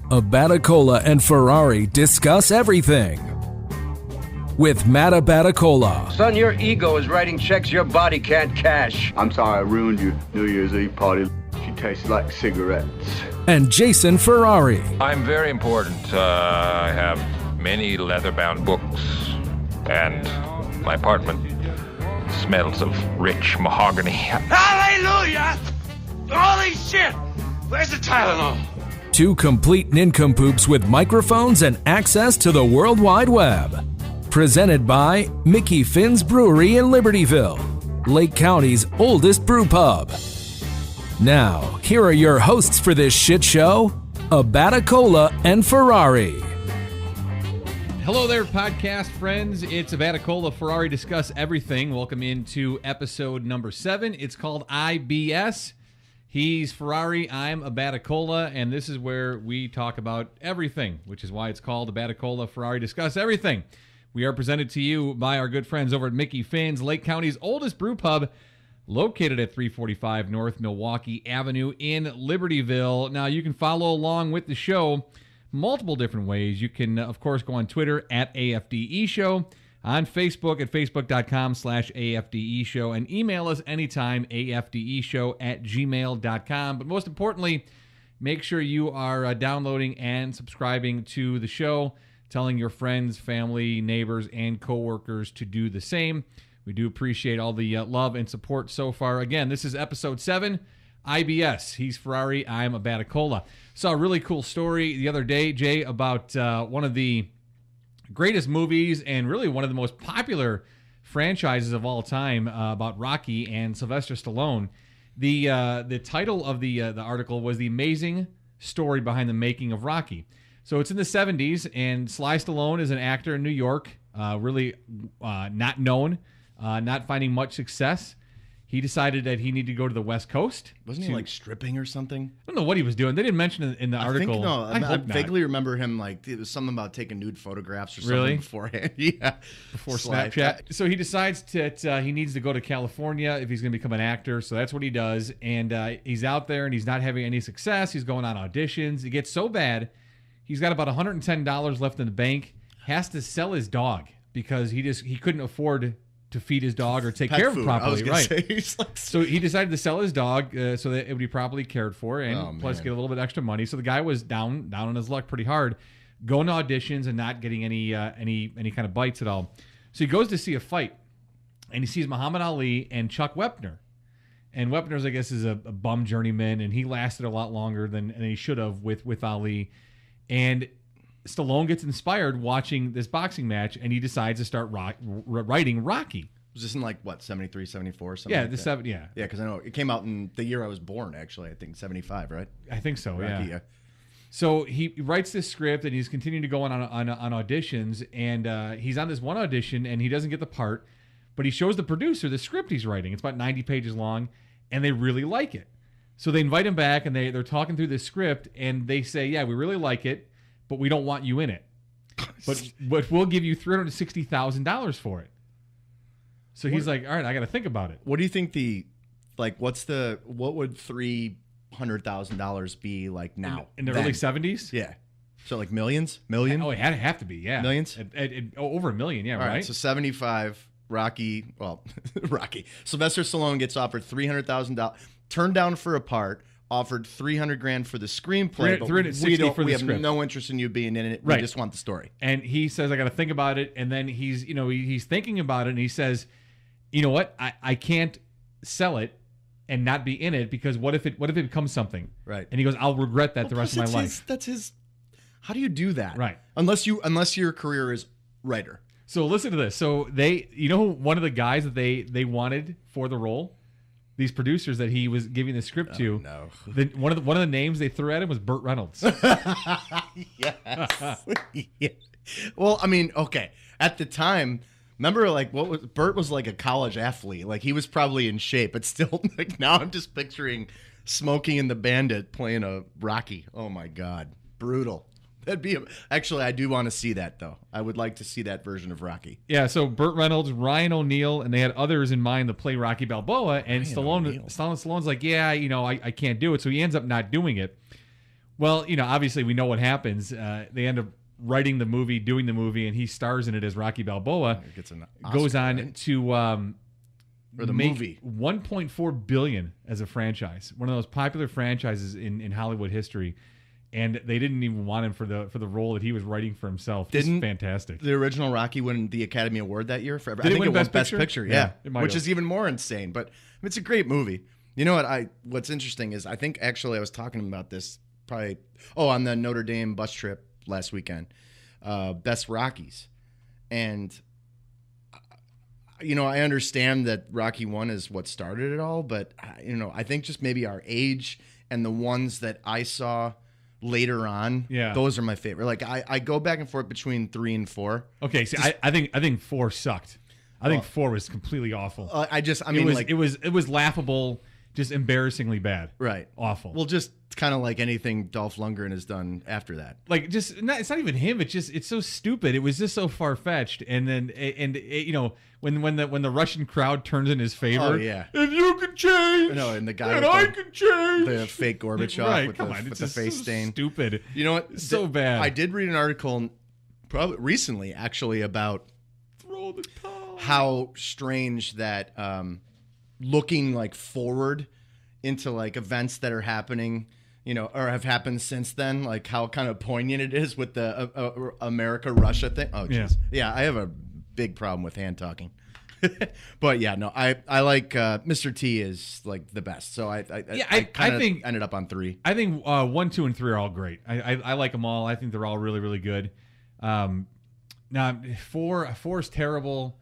Abaticola and Ferrari discuss everything. With Matt Abaticola. Son, your ego is writing checks your body can't cash. I'm sorry I ruined your New Year's Eve party. She tastes like cigarettes. And Jason Ferrari. I'm very important. I have many leather-bound books, and my apartment smells of rich mahogany. Hallelujah! Holy shit! Where's the Tylenol? Two complete nincompoops with microphones and access to the World Wide Web. Presented by Mickey Finn's Brewery in Libertyville, Lake County's oldest brew pub. Now, here are your hosts for this shit show, Abaticola and Ferrari. Hello there, podcast friends. It's Abaticola, Ferrari Discuss Everything. Welcome into episode number 7. It's called I.B.S. He's Ferrari, I'm Abaticola, and this is where we talk about everything, which is why it's called Abaticola, Ferrari Discuss Everything. We are presented to you by our good friends over at Mickey Finn's, Lake County's oldest brew pub, located at 345 North Milwaukee Avenue in Libertyville. Now, you can follow along with the show multiple different ways. You can, of course, go on Twitter at AFDE Show, on Facebook at facebook.com/AFDE Show, and email us anytime, afdeshow@gmail.com. But most importantly, make sure you are downloading and subscribing to the show, telling your friends, family, neighbors, and coworkers to do the same. We do appreciate all the love and support so far. Again, this is episode 7, I.B.S. He's Ferrari, I'm Abaticola. Saw a really cool story the other day, Jay, about one of the greatest movies and really one of the most popular franchises of all time, about Rocky and Sylvester Stallone. The title of the article was The Amazing Story Behind the Making of Rocky. So it's in the 70s, and Sly Stallone is an actor in New York, really not known, not finding much success. He decided that he needed to go to the West Coast. Wasn't he like stripping or something? I don't know what he was doing. They didn't mention it in the article. I vaguely remember him, like, it was something about taking nude photographs or something really? Beforehand. Yeah. Before Snapchat. So he decides that he needs to go to California if he's going to become an actor. So that's what he does. And he's out there and he's not having any success. He's going on auditions. It gets so bad, he's got about $110 left in the bank, has to sell his dog because he couldn't afford to feed his dog or take care of it properly. So he decided to sell his dog so that it would be properly cared for and plus get a little bit extra money. So the guy was down on his luck pretty hard, going to auditions and not getting any kind of bites at all. So he goes to see a fight and he sees Muhammad Ali and Chuck Wepner. And Wepner's, I guess, is a bum journeyman, and he lasted a lot longer than he should have with Ali. And Stallone gets inspired watching this boxing match, and he decides to start writing Rocky. Was this in, like, what, 73, 74, something yeah, like that? Yeah, because I know it came out in the year I was born, actually. I think 75, right? I think so, Rocky, yeah. So he writes this script, and he's continuing to go on auditions, and he's on this one audition, and he doesn't get the part, but he shows the producer the script he's writing. It's about 90 pages long, and they really like it. So they invite him back, and they're talking through this script, and they say, yeah, we really like it, but we don't want you in it. But we'll give you $360,000 for it. So he's like, all right, I got to think about it. What do you think what would $300,000 be like now? In the early 70s? Yeah. So like millions? Oh, it had to have to be, yeah. Millions? Over $1 million, yeah, all right. So 75, Rocky. Sylvester Stallone gets offered $300,000, turned down for a part, offered $300,000 for the screenplay, but we have no interest in you being in it. We just want the story. And he says, I got to think about it. And then he's thinking about it, and he says, you know what? I can't sell it and not be in it because what if it becomes something? Right. And he goes, I'll regret that the rest of my life. That's his. How do you do that? Right. Unless your career is writer. So listen to this. So one of the guys that they wanted for the role, these producers that he was giving the script to. No. One of the names they threw at him was Burt Reynolds. Yes. Yeah. Well, I mean, okay. At the time, remember, like, Burt was like a college athlete. Like, he was probably in shape, but still, like, now I'm just picturing Smokey and the Bandit playing a Rocky. Oh my God, brutal. That'd be actually. I do want to see that though. I would like to see that version of Rocky. Yeah. So Burt Reynolds, Ryan O'Neal, and they had others in mind to play Rocky Balboa. And Stallone's like, yeah, I can't do it. So he ends up not doing it. Well, obviously we know what happens. They end up writing the movie, doing the movie, and he stars in it as Rocky Balboa. He gets an Oscar, goes on right? to Or the make movie. $1.4 billion as a franchise, one of those popular franchises in Hollywood history. And they didn't even want him for the role that he was writing for himself. It's fantastic. The original Rocky win the Academy Award that year? Did it win Best Picture? Yeah, it might which have. is even more insane. But it's a great movie. You know what? What's interesting is I think actually I was talking about this probably on the Notre Dame bus trip last weekend. Best Rockies, and I understand that Rocky 1 is what started it all, but I think just maybe our age and the ones that I saw later on, those are my favorite. Like I go back and forth between 3 and 4. Okay, see, I think 4 sucked. I think 4 was completely awful. It was laughable, just embarrassingly bad. Right, awful. Well, just kind of like anything Dolph Lundgren has done after that. Like it's not even him. It's so stupid. It was just so far fetched. And then when the Russian crowd turns in his favor. Oh yeah. If you could change, and the guy and I could change. The fake Gorbachev right, with the face stain. Stupid. You know what? So bad. I did read an article probably recently actually about throw the towel. How strange that looking like forward into like events that are happening, or have happened since then, like how kind of poignant it is with the America-Russia thing. Oh, jeez. Yeah, I have a big problem with hand talking. But yeah, no, I like Mr. T is like the best. So I think ended up on 3. I think 1, 2, and 3 are all great. I like them all. I think they're all really, really good. Now 4 is terrible.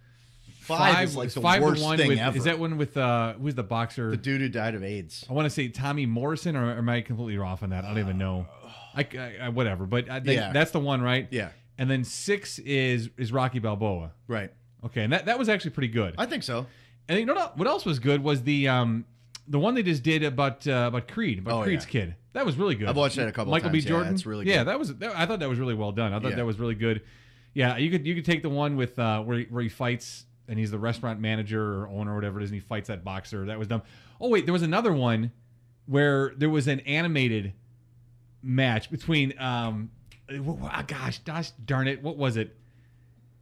5 is like the worst thing ever. Is that one with who's the boxer? The dude who died of AIDS. I want to say Tommy Morrison, or am I completely off on that? I don't even know. I whatever, but I think that's the one, right? Yeah. And then 6 is Rocky Balboa. Right. Okay, and that was actually pretty good. I think so. And what else was good was the one they just did about Creed, Creed's kid. That was really good. I've watched that a couple Michael times. B. Jordan. Yeah, that's really good. Yeah, I thought that was really well done. I thought that was really good. Yeah, you could take the one with where he fights and he's the restaurant manager or owner or whatever it is, and he fights that boxer. That was dumb. Oh wait, there was another one where there was an animated match between gosh darn it, what was it?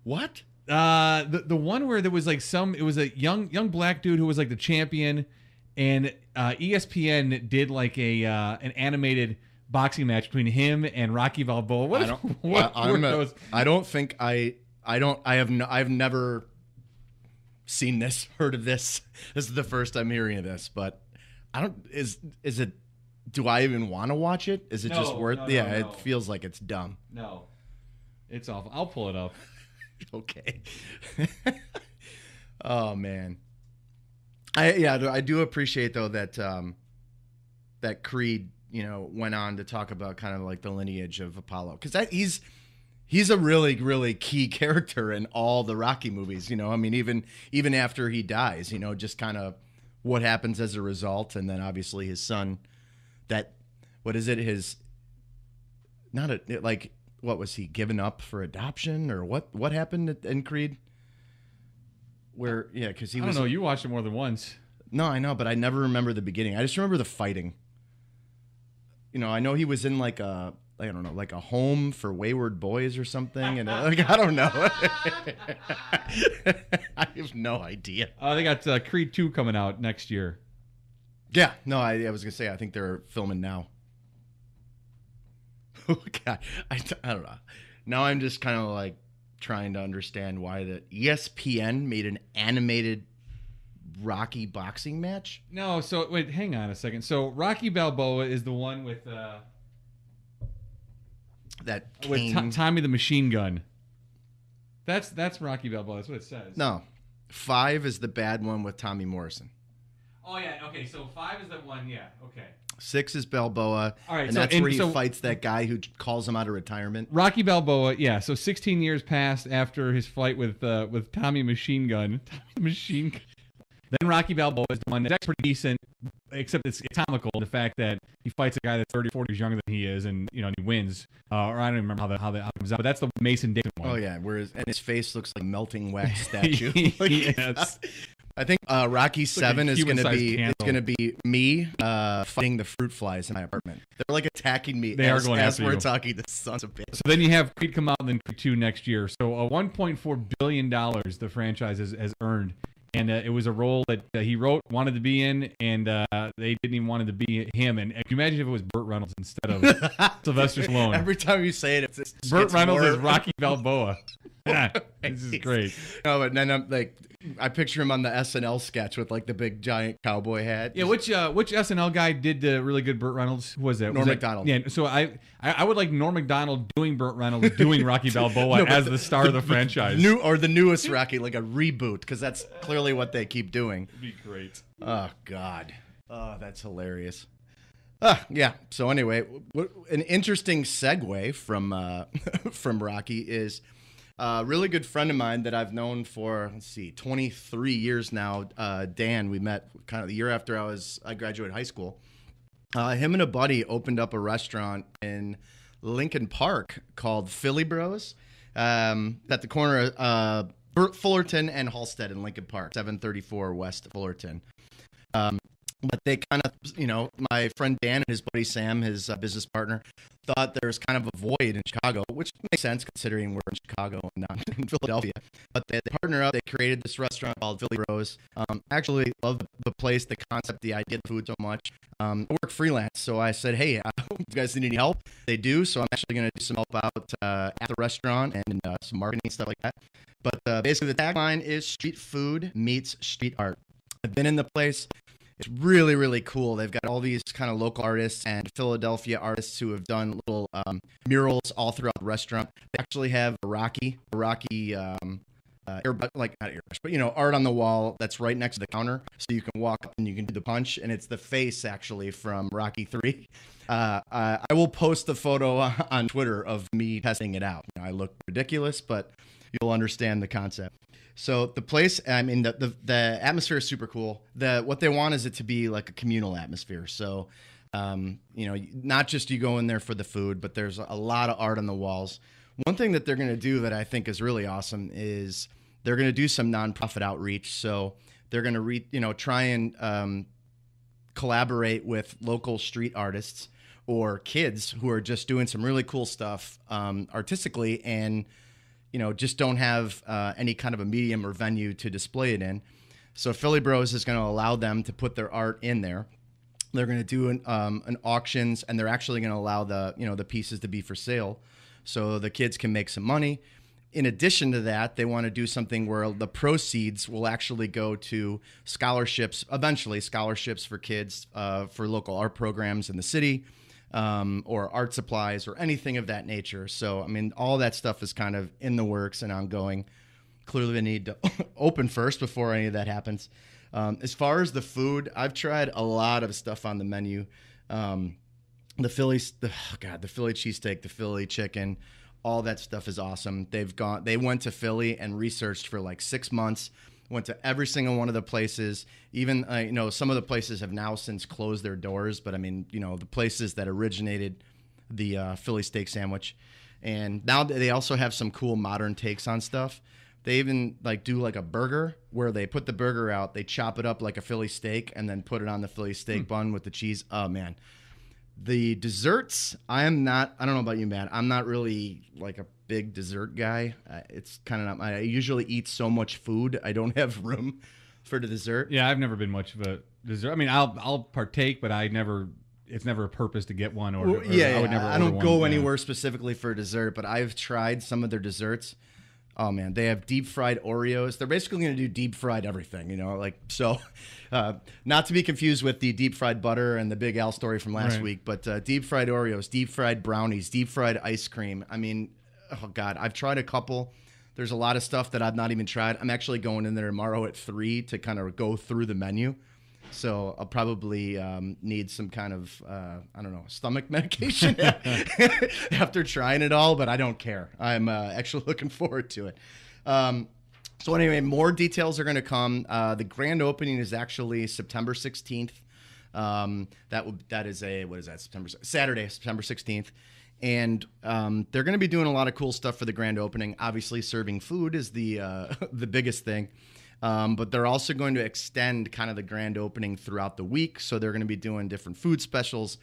What? The one where there was like it was a young black dude who was like the champion, and ESPN did like an animated boxing match between him and Rocky Balboa. I've never seen this, heard of this. This is the first I'm hearing of this, but is it, do I even want to watch it? Is it just worth? No. It feels like it's dumb. No, it's awful. I'll pull it up. Okay. Oh man. I do appreciate though that that Creed, went on to talk about kind of like the lineage of Apollo, because he's a really, really key character in all the Rocky movies. I mean, even after he dies, just kind of what happens as a result, and then obviously his son. What was he given up for adoption, or what happened in Creed? Because he was. I don't know. You watched it more than once. No, I know, but I never remember the beginning. I just remember the fighting. I know he was in like a home for wayward boys or something, and I don't know. I have no idea. They got Creed 2 coming out next year. Yeah, no, I was gonna say I think they're filming now. Oh God, I don't know. Now I'm just kind of like trying to understand why the ESPN made an animated Rocky boxing match. No, so wait, hang on a second. So Rocky Balboa is the one with Tommy the Machine Gun. That's Rocky Balboa. That's what it says. No, 5 is the bad one with Tommy Morrison. Oh yeah, okay. So 5 is the one. Yeah, okay. 6 is Balboa. All right, and that's where he fights that guy who calls him out of retirement. Rocky Balboa, yeah. So 16 years passed after his fight with Tommy Machine Gun. Then Rocky Balboa is the one that's pretty decent, except it's comical in the fact that he fights a guy that's 30, 40 years younger than he is, and and he wins. Or I don't even remember how that comes out, but that's the Mason Dixon one. Oh yeah, and his face looks like melting wax statue. Yes. I think Rocky 7 is going to human-sized candle. it's going to be me fighting the fruit flies in my apartment. They're like attacking me They are going as after we're you. talking. The sons of bitches. So then you have Creed come out and then Creed 2 next year. So $1.4 billion the franchise has earned. And it was a role that he wrote, wanted to be in, and they didn't even want it to be him. And can you imagine if it was Burt Reynolds instead of Sylvester Stallone? Every time you say it, it's Burt Reynolds more... is Rocky Balboa. This is great. No, but then I'm like, I picture him on the SNL sketch with like the big giant cowboy hat. Yeah, which SNL guy did the really good Burt Reynolds? Who was that? Norm Was that- Macdonald. Yeah, so I would like Norm Macdonald doing Burt Reynolds doing Rocky Balboa No, but as the star of the franchise. The newest Rocky, like a reboot, because that's clearly what they keep doing. It'd be great. Oh God, oh that's hilarious. Yeah. So anyway, an interesting segue from from Rocky is a really good friend of mine that I've known for 23 years now. Dan, we met kind of the year after I graduated high school. Him and a buddy opened up a restaurant in Lincoln Park called Philly Bros. At the corner of Fullerton and Halstead in Lincoln Park, 734 West Fullerton. But they kind of, my friend Dan and his buddy Sam, his business partner, thought there was kind of a void in Chicago, which makes sense considering we're in Chicago and not in Philadelphia. But they partnered up. They created this restaurant called Philly Rose. Actually love the place, the concept, the idea of the food so much. I work freelance, so I said, hey, you guys need any help? They do, so I'm actually going to do some help out at the restaurant and some marketing and stuff like that. But basically the tagline is street food meets street art. I've been in the place. It's really, really cool. They've got all these kind of local artists and Philadelphia artists who have done little murals all throughout the restaurant. They actually have a Rocky not airbrush, but art on the wall that's right next to the counter, so you can walk up and you can do the punch, and it's the face actually from Rocky 3. I will post the photo on Twitter of me testing it out. I look ridiculous, but you'll understand the concept. So the place, I mean, the atmosphere is super cool. What they want is it to be like a communal atmosphere. So, not just you go in there for the food, but there's a lot of art on the walls. One thing that they're going to do that I think is really awesome is they're going to do some nonprofit outreach. So they're going to try and collaborate with local street artists or kids who are just doing some really cool stuff artistically and just don't have any kind of a medium or venue to display it in. So Philly Bros is going to allow them to put their art in there. They're going to do an auctions, and they're actually going to allow the pieces to be for sale, so the kids can make some money. In addition to that, they want to do something where the proceeds will actually go to scholarships, eventually scholarships for kids for local art programs in the city. Or art supplies or anything of that nature. So, I mean, all that stuff is kind of in the works and ongoing. Clearly, they need to open first before any of that happens. As far as the food, I've tried a lot of stuff on the menu. The Philly cheesesteak, the Philly chicken, all that stuff is awesome. They went to Philly and researched for like 6 months. Went to every single one of the places. Even some of the places have now since closed their doors, but I mean, the places that originated the Philly steak sandwich, and now they also have some cool modern takes on stuff. They even do like a burger where they put the burger out, they chop it up like a Philly steak, and then put it on the Philly steak bun with the cheese. Oh man, the desserts. I don't know about you, Matt. I'm not really like a big dessert guy. It's kind of not I usually eat so much food, I don't have room for the dessert. Yeah, I've never been much of a dessert. I mean, I'll partake, but it's never a purpose to get one I would never. I don't order go one, anywhere specifically for dessert, but I've tried some of their desserts. Oh man, they have deep fried Oreos. They're basically going to do deep fried everything, not to be confused with the deep fried butter and the Big Al story from last week, but deep fried Oreos, deep fried brownies, deep fried ice cream. I mean, oh God, I've tried a couple. There's a lot of stuff that I've not even tried. I'm actually going in there tomorrow at 3 to kind of go through the menu. So I'll probably need some kind of, stomach medication after trying it all, but I don't care. I'm actually looking forward to it. So anyway, more details are going to come. The grand opening is actually September 16th. That is Saturday, September 16th. And they're going to be doing a lot of cool stuff for the grand opening. Obviously, serving food is the biggest thing. But they're also going to extend kind of the grand opening throughout the week. So they're going to be doing different food specials,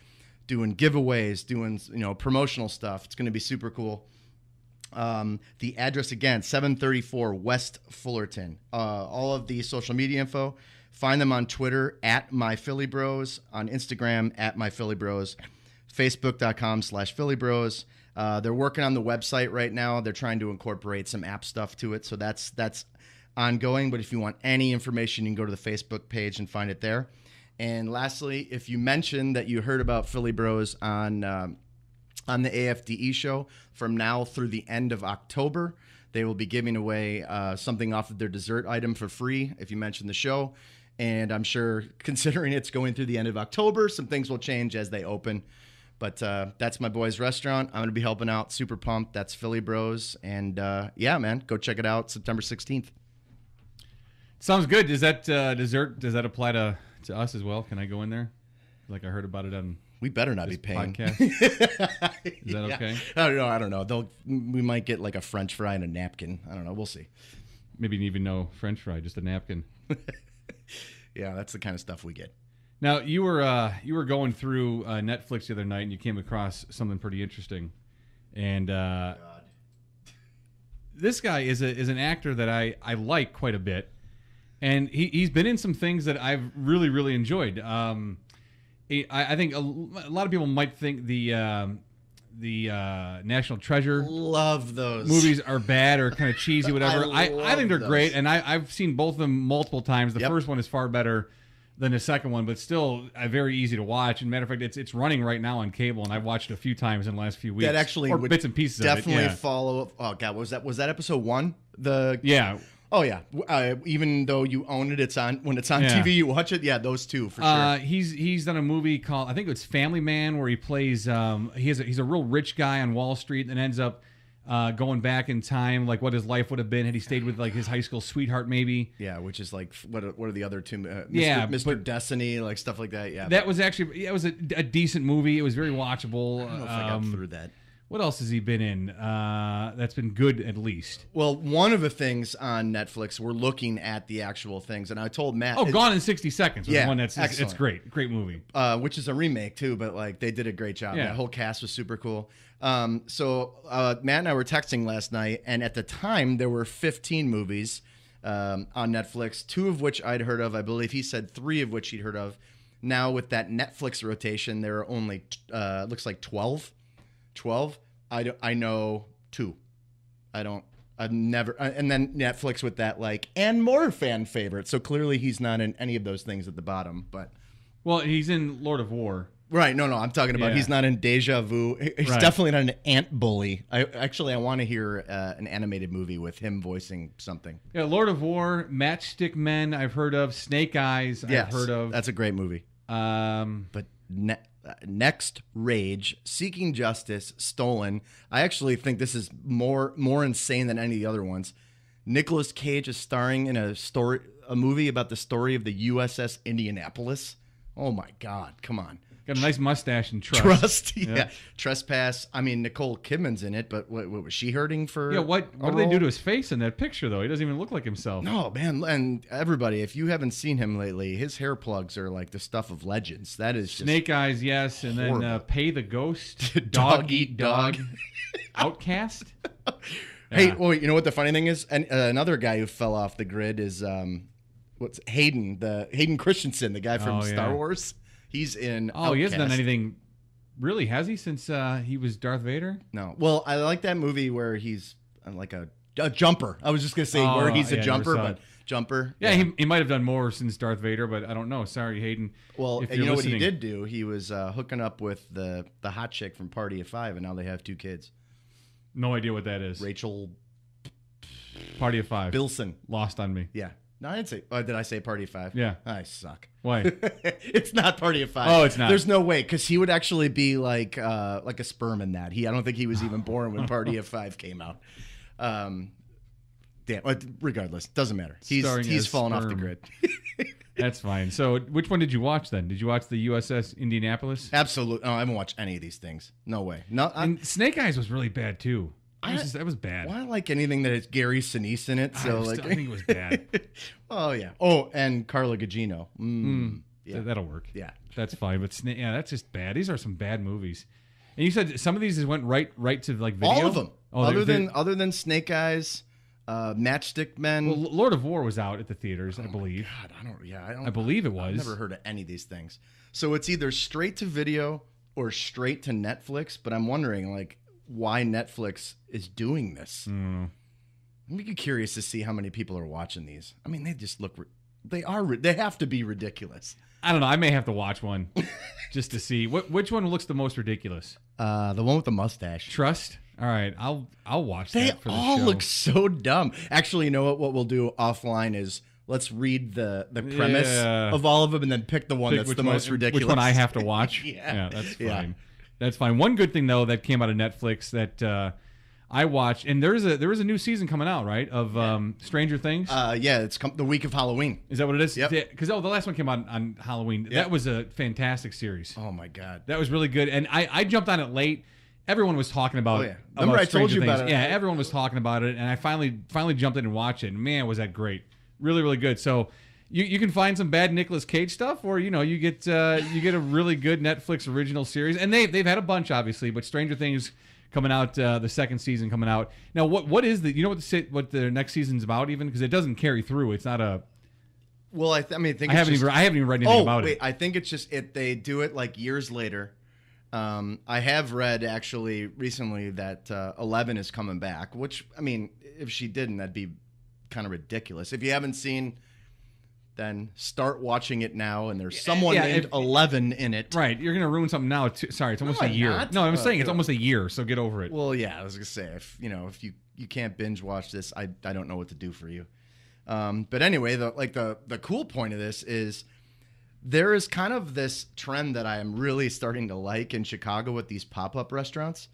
doing giveaways, doing promotional stuff. It's going to be super cool. The address again, 734 West Fullerton. All of the social media info, find them on Twitter at MyPhillyBros, on Instagram at MyPhillyBros, Facebook.com/PhillyBros. They're working on the website right now. They're trying to incorporate some app stuff to it, so that's ongoing. But if you want any information, you can go to the Facebook page and find it there. And lastly, if you mention that you heard about Philly Bros on the AFDE show, from now through the end of October, they will be giving away something off of their dessert item for free if you mention the show. And I'm sure, considering it's going through the end of October, some things will change as they open. But that's my boy's restaurant. I'm going to be helping out. Super pumped. That's Philly Bros. And yeah, man, go check it out September 16th. Sounds good. Does that dessert, does that apply to us as well? Can I go in there? Like I heard about it on We better not be this paying. podcast. Is that okay? I don't know. We might get like a French fry and a napkin. I don't know. We'll see. Maybe even no French fry, just a napkin. Yeah, that's the kind of stuff we get. Now you were going through Netflix the other night and you came across something pretty interesting, and this guy is an actor that I like quite a bit, and he's been in some things that I've really enjoyed. I think a lot of people might think the National Treasure Love those movies are bad or kind of cheesy, whatever. I love think they're those. great, and I've seen both of them multiple times. The Yep. first one is far better than the second one, but still very easy to watch. And matter of fact, it's running right now on cable, and I've watched it a few times in the last few weeks. That actually or would bits and pieces definitely of it. follow. Oh God, was that episode 1? Yeah. Oh yeah. Even though you own it, it's on when it's on Yeah. TV. You watch it. Yeah, those two for sure. He's done a movie called, I think it's Family Man, where he plays he's a real rich guy on Wall Street and ends up going back in time, like what his life would have been had he stayed with like his high school sweetheart, maybe. Yeah, which is like what are the other two? Mr. Mr. Destiny, like stuff like that. Yeah, That was actually it was a decent movie. It was very watchable. I don't know if I got through that. What else has he been in? That's been good at least. Well, one of the things on Netflix, we're looking at the actual things, and I told Matt. Oh, Gone in 60 Seconds was Yeah, one that's excellent. it's great movie. Which is a remake too, but like they did a great job. Yeah. That whole cast was super cool. So Matt and I were texting last night, and at the time there were 15 movies on Netflix, 2 of which I'd heard of. I believe he said 3 of which he'd heard of. Now with that Netflix rotation, there are only looks like 12. 12. I know 2. I've never, and then Netflix with that like and more fan favorite. So clearly he's not in any of those things at the bottom, but. Well, he's in Lord of War. Right, no, I'm talking about Yeah. He's not in Deja Vu. He's Right. definitely not an ant bully. I want to hear an animated movie with him voicing something. Yeah, Lord of War, Matchstick Men, I've heard of. Snake Eyes, Yes, I've heard of. That's a great movie. But Next Rage, Seeking Justice, Stolen. I actually think this is more insane than any of the other ones. Nicolas Cage is starring in a movie about the story of the USS Indianapolis. Oh my God, come on. Got a nice mustache and Trust, yeah. Yeah. Trespass. I mean, Nicole Kidman's in it, but what was she hurting for? Yeah, what a do they do role? to his face in that picture, though? He doesn't even look like himself. No, man, and everybody, if you haven't seen him lately, his hair plugs are like the stuff of legends. That is just Snake Eyes, yes, and then horrible. Pay the Ghost, Dog Eat Dog. Outcast. Hey, Yeah. well, you know what the funny thing is? And another guy who fell off the grid is what's Hayden Christensen, the guy from Oh, yeah. Star Wars. He's in. Oh, he hasn't done Outcast. anything, really, has he? Since he was Darth Vader. No. Well, I like that movie where he's like a jumper. I was just gonna say Oh, where he's a yeah, I never jumper, saw but it. jumper. Yeah, he might have done more since Darth Vader, but I don't know. Sorry, Hayden. Well, if and you're you know listening. what he did do? He was hooking up with the hot chick from Party of 5, and now they have 2 kids. No idea what that is. Rachel Party of 5. Bilson. Lost on me. Yeah. No, I didn't say. Did I say Party of 5? Yeah. I suck. Why? It's not Party of 5. Oh, it's not. There's no way, because he would actually be like a sperm in that. I don't think he was even born when Party of 5 came out. Regardless, doesn't matter. Starring He's as fallen off the sperm. grid. That's fine. So, which one did you watch then? Did you watch the USS Indianapolis? Absolutely. No, I haven't watched any of these things. No way. No. And Snake Eyes was really bad too. That was bad. Well, I like anything that has Gary Sinise in it. So I think it was bad. Oh yeah. Oh, and Carla Gugino. Yeah. That'll work. Yeah. That's fine. But that's just bad. These are some bad movies. And you said some of these just went right to like video. All of them. Oh, other than Snake Eyes, Matchstick Men. Well, Lord of War was out at the theaters, I believe. God, I don't. I believe it was. I've never heard of any of these things. So it's either straight to video or straight to Netflix. But I'm wondering, like, why Netflix is doing this. I'm curious to see how many people are watching these. I mean, they just look. They have to be ridiculous. I don't know. I may have to watch one just to see which one looks the most ridiculous. The one with the mustache. Trust. All right, I'll watch They that for the show. all look so dumb. Actually, you know what? What we'll do offline is let's read the premise of all of them and then pick the one that's the most ridiculous. Which one I have to watch? Yeah, that's fine. Yeah. That's fine. One good thing though that came out of Netflix that I watched, and there is a new season coming out, right? Of Stranger Things. Yeah, it's the week of Halloween. Is that what it is? Yep. Because the last one came out on Halloween. Yep. That was a fantastic series. Oh my God, that was really good. And I jumped on it late. Everyone was talking about. Oh yeah, remember I told you about it? Yeah, everyone was talking about it, and I finally jumped in and watched it. And man, was that great! Really, really good. So. You can find some bad Nicolas Cage stuff, or you get a really good Netflix original series, and they've had a bunch obviously, but Stranger Things coming out, the second season coming out. Now what is what the next season's about, even because it doesn't carry through. It's not a. Well, I haven't even read anything about it. I think it's just they do it like years later. I have read actually recently that 11 is coming back, which I mean, if she didn't, that'd be kind of ridiculous. If you haven't seen. Then start watching it now, and there's someone named 11 in it. Right, you're gonna ruin something now. Sorry, it's almost a year. Not. No, I'm saying it's almost a year, so get over it. Well, yeah, I was gonna say if you can't binge watch this, I don't know what to do for you. But anyway, the cool point of this is there is kind of this trend that I am really starting to like in Chicago with these pop-up restaurants.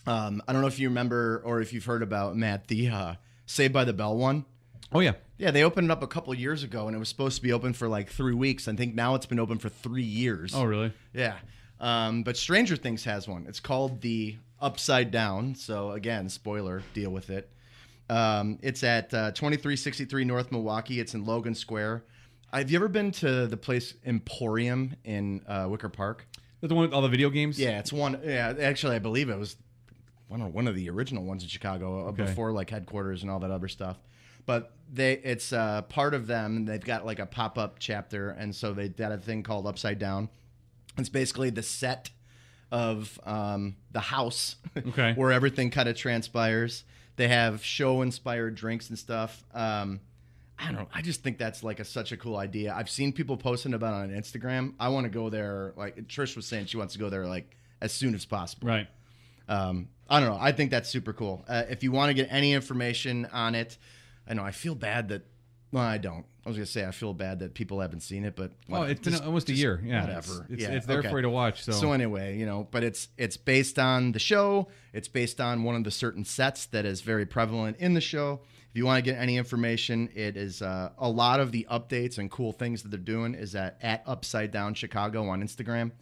I don't know if you remember or if you've heard about Matt the Saved by the Bell one. Oh yeah. Yeah, they opened it up a couple of years ago, and it was supposed to be open for like 3 weeks. I think now it's been open for 3 years. Oh, really? Yeah. But Stranger Things has one. It's called the Upside Down. So, again, spoiler, deal with it. It's at 2363 North Milwaukee. It's in Logan Square. Have you ever been to the place Emporium in Wicker Park? The one with all the video games? Yeah, it's one. Yeah, actually, I believe it was one of the original ones in Chicago before like headquarters and all that other stuff. But it's part of them. They've got like a pop-up chapter, and so they got a thing called Upside Down. It's basically the set of the house where everything kind of transpires. They have show-inspired drinks and stuff. I don't know. I just think that's like such a cool idea. I've seen people posting about it on Instagram. I want to go there. Like Trish was saying, she wants to go there like as soon as possible. Right. I don't know. I think that's super cool. If you want to get any information on it, I know I feel bad that. Well, I don't. I was gonna say I feel bad that people haven't seen it, but it's been almost a year. Yeah, whatever. It's there for you to watch. So anyway, but it's based on the show. It's based on one of the certain sets that is very prevalent in the show. If you want to get any information, it is a lot of the updates and cool things that they're doing is at Upside Down Chicago on Instagram.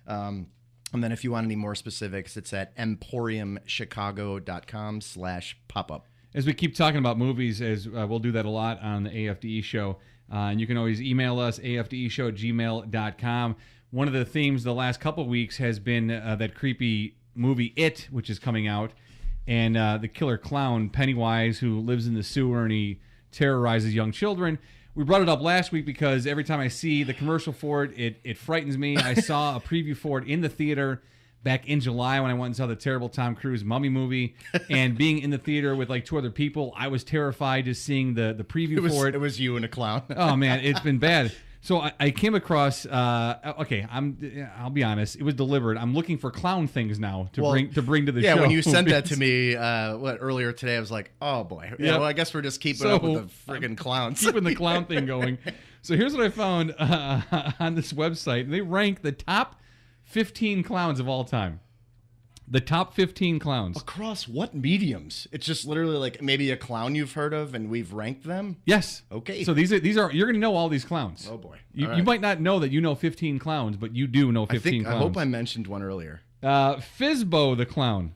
And then if you want any more specifics, it's at emporiumchicago.com/popup. As we keep talking about movies, as we'll do that a lot on the AFDE show, and you can always email us, afdeshow@gmail.com. One of the themes the last couple of weeks has been that creepy movie It, which is coming out, and the killer clown Pennywise, who lives in the sewer and he terrorizes young children. We brought it up last week because every time I see the commercial for it, it frightens me. I saw a preview for it in the theater back in July when I went and saw the terrible Tom Cruise Mummy movie, and being in the theater with like 2 other people, I was terrified just seeing the preview for it. It was you and a clown. Oh man, it's been bad. So I came across. I'll be honest. It was deliberate. I'm looking for clown things now to bring to the show. Yeah, when you sent that to me earlier today, I was like, oh boy. Yeah, well, I guess we're just keeping up with the friggin' clowns. Keeping the clown thing going. So here's what I found on this website. They rank the top 15 clowns of all time. The top 15 clowns. Across what mediums? It's just literally like maybe a clown you've heard of and we've ranked them? Yes. Okay. So these are you're going to know all these clowns. Oh boy. You might not know that you know 15 clowns, but you do know 15 clowns. I hope I mentioned one earlier. Fizbo the clown.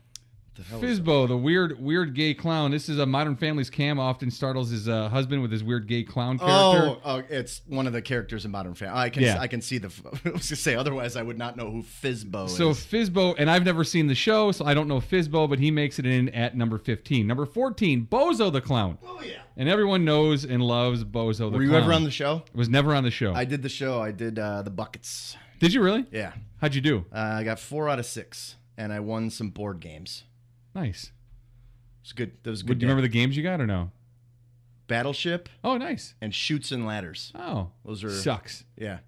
Fizbo, the weird gay clown. This is a Modern Family's Cam often startles his husband with his weird gay clown character. Oh, it's one of the characters in Modern Family. I can see the. I was gonna say otherwise I would not know who Fizbo is. So Fizbo, and I've never seen the show, so I don't know Fizbo, but he makes it in at number 15. Number 14, Bozo the Clown. Oh yeah. And everyone knows and loves Bozo the Clown. Were you ever on the show? I was never on the show. I did the show. I did the buckets. Did you really? Yeah. How'd you do? I got 4 out of 6, and I won some board games. Nice. It was good. That was a good. Do you remember the games you got or no? Battleship. Oh, nice. And Chutes and Ladders. Oh, those are sucks. Yeah.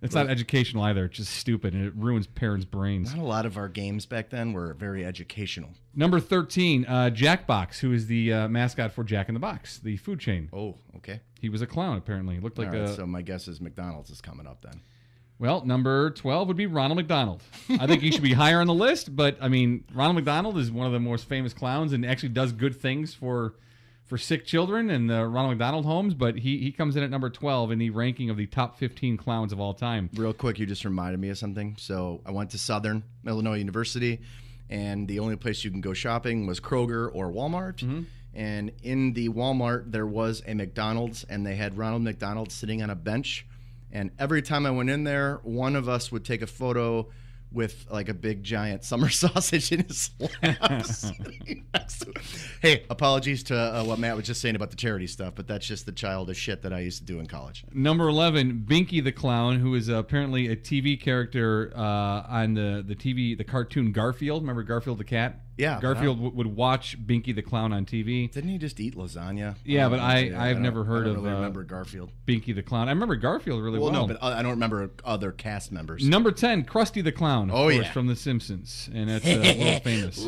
It's not educational either. It's just stupid, and it ruins parents' brains. Not a lot of our games back then were very educational. Number 13, Jackbox, who is the mascot for Jack in the Box, the food chain. Oh, okay. He was a clown, apparently. Looked like All right, so my guess is McDonald's is coming up then. Well, number 12 would be Ronald McDonald. I think he should be higher on the list, but, I mean, Ronald McDonald is one of the most famous clowns and actually does good things for sick children and the Ronald McDonald homes, but he comes in at number 12 in the ranking of the top 15 clowns of all time. Real quick, you just reminded me of something. So I went to Southern Illinois University, and the only place you can go shopping was Kroger or Walmart. Mm-hmm. And in the Walmart, there was a McDonald's, and they had Ronald McDonald sitting on a bench. And every time I went in there, one of us would take a photo with like a big giant summer sausage in his lap. Hey, apologies to what Matt was just saying about the charity stuff, but that's just the childish shit that I used to do in college. Number 11, Binky the Clown, who is apparently a TV character on the cartoon Garfield. Remember Garfield the cat? Yeah. Garfield would watch Binky the Clown on TV. Didn't he just eat lasagna? Yeah, but I've never heard of. I don't remember Garfield. Binky the Clown. I remember Garfield really well. Well, no, but I don't remember other cast members. Number 10, Krusty the Clown. Of course, from The Simpsons, and that's world famous.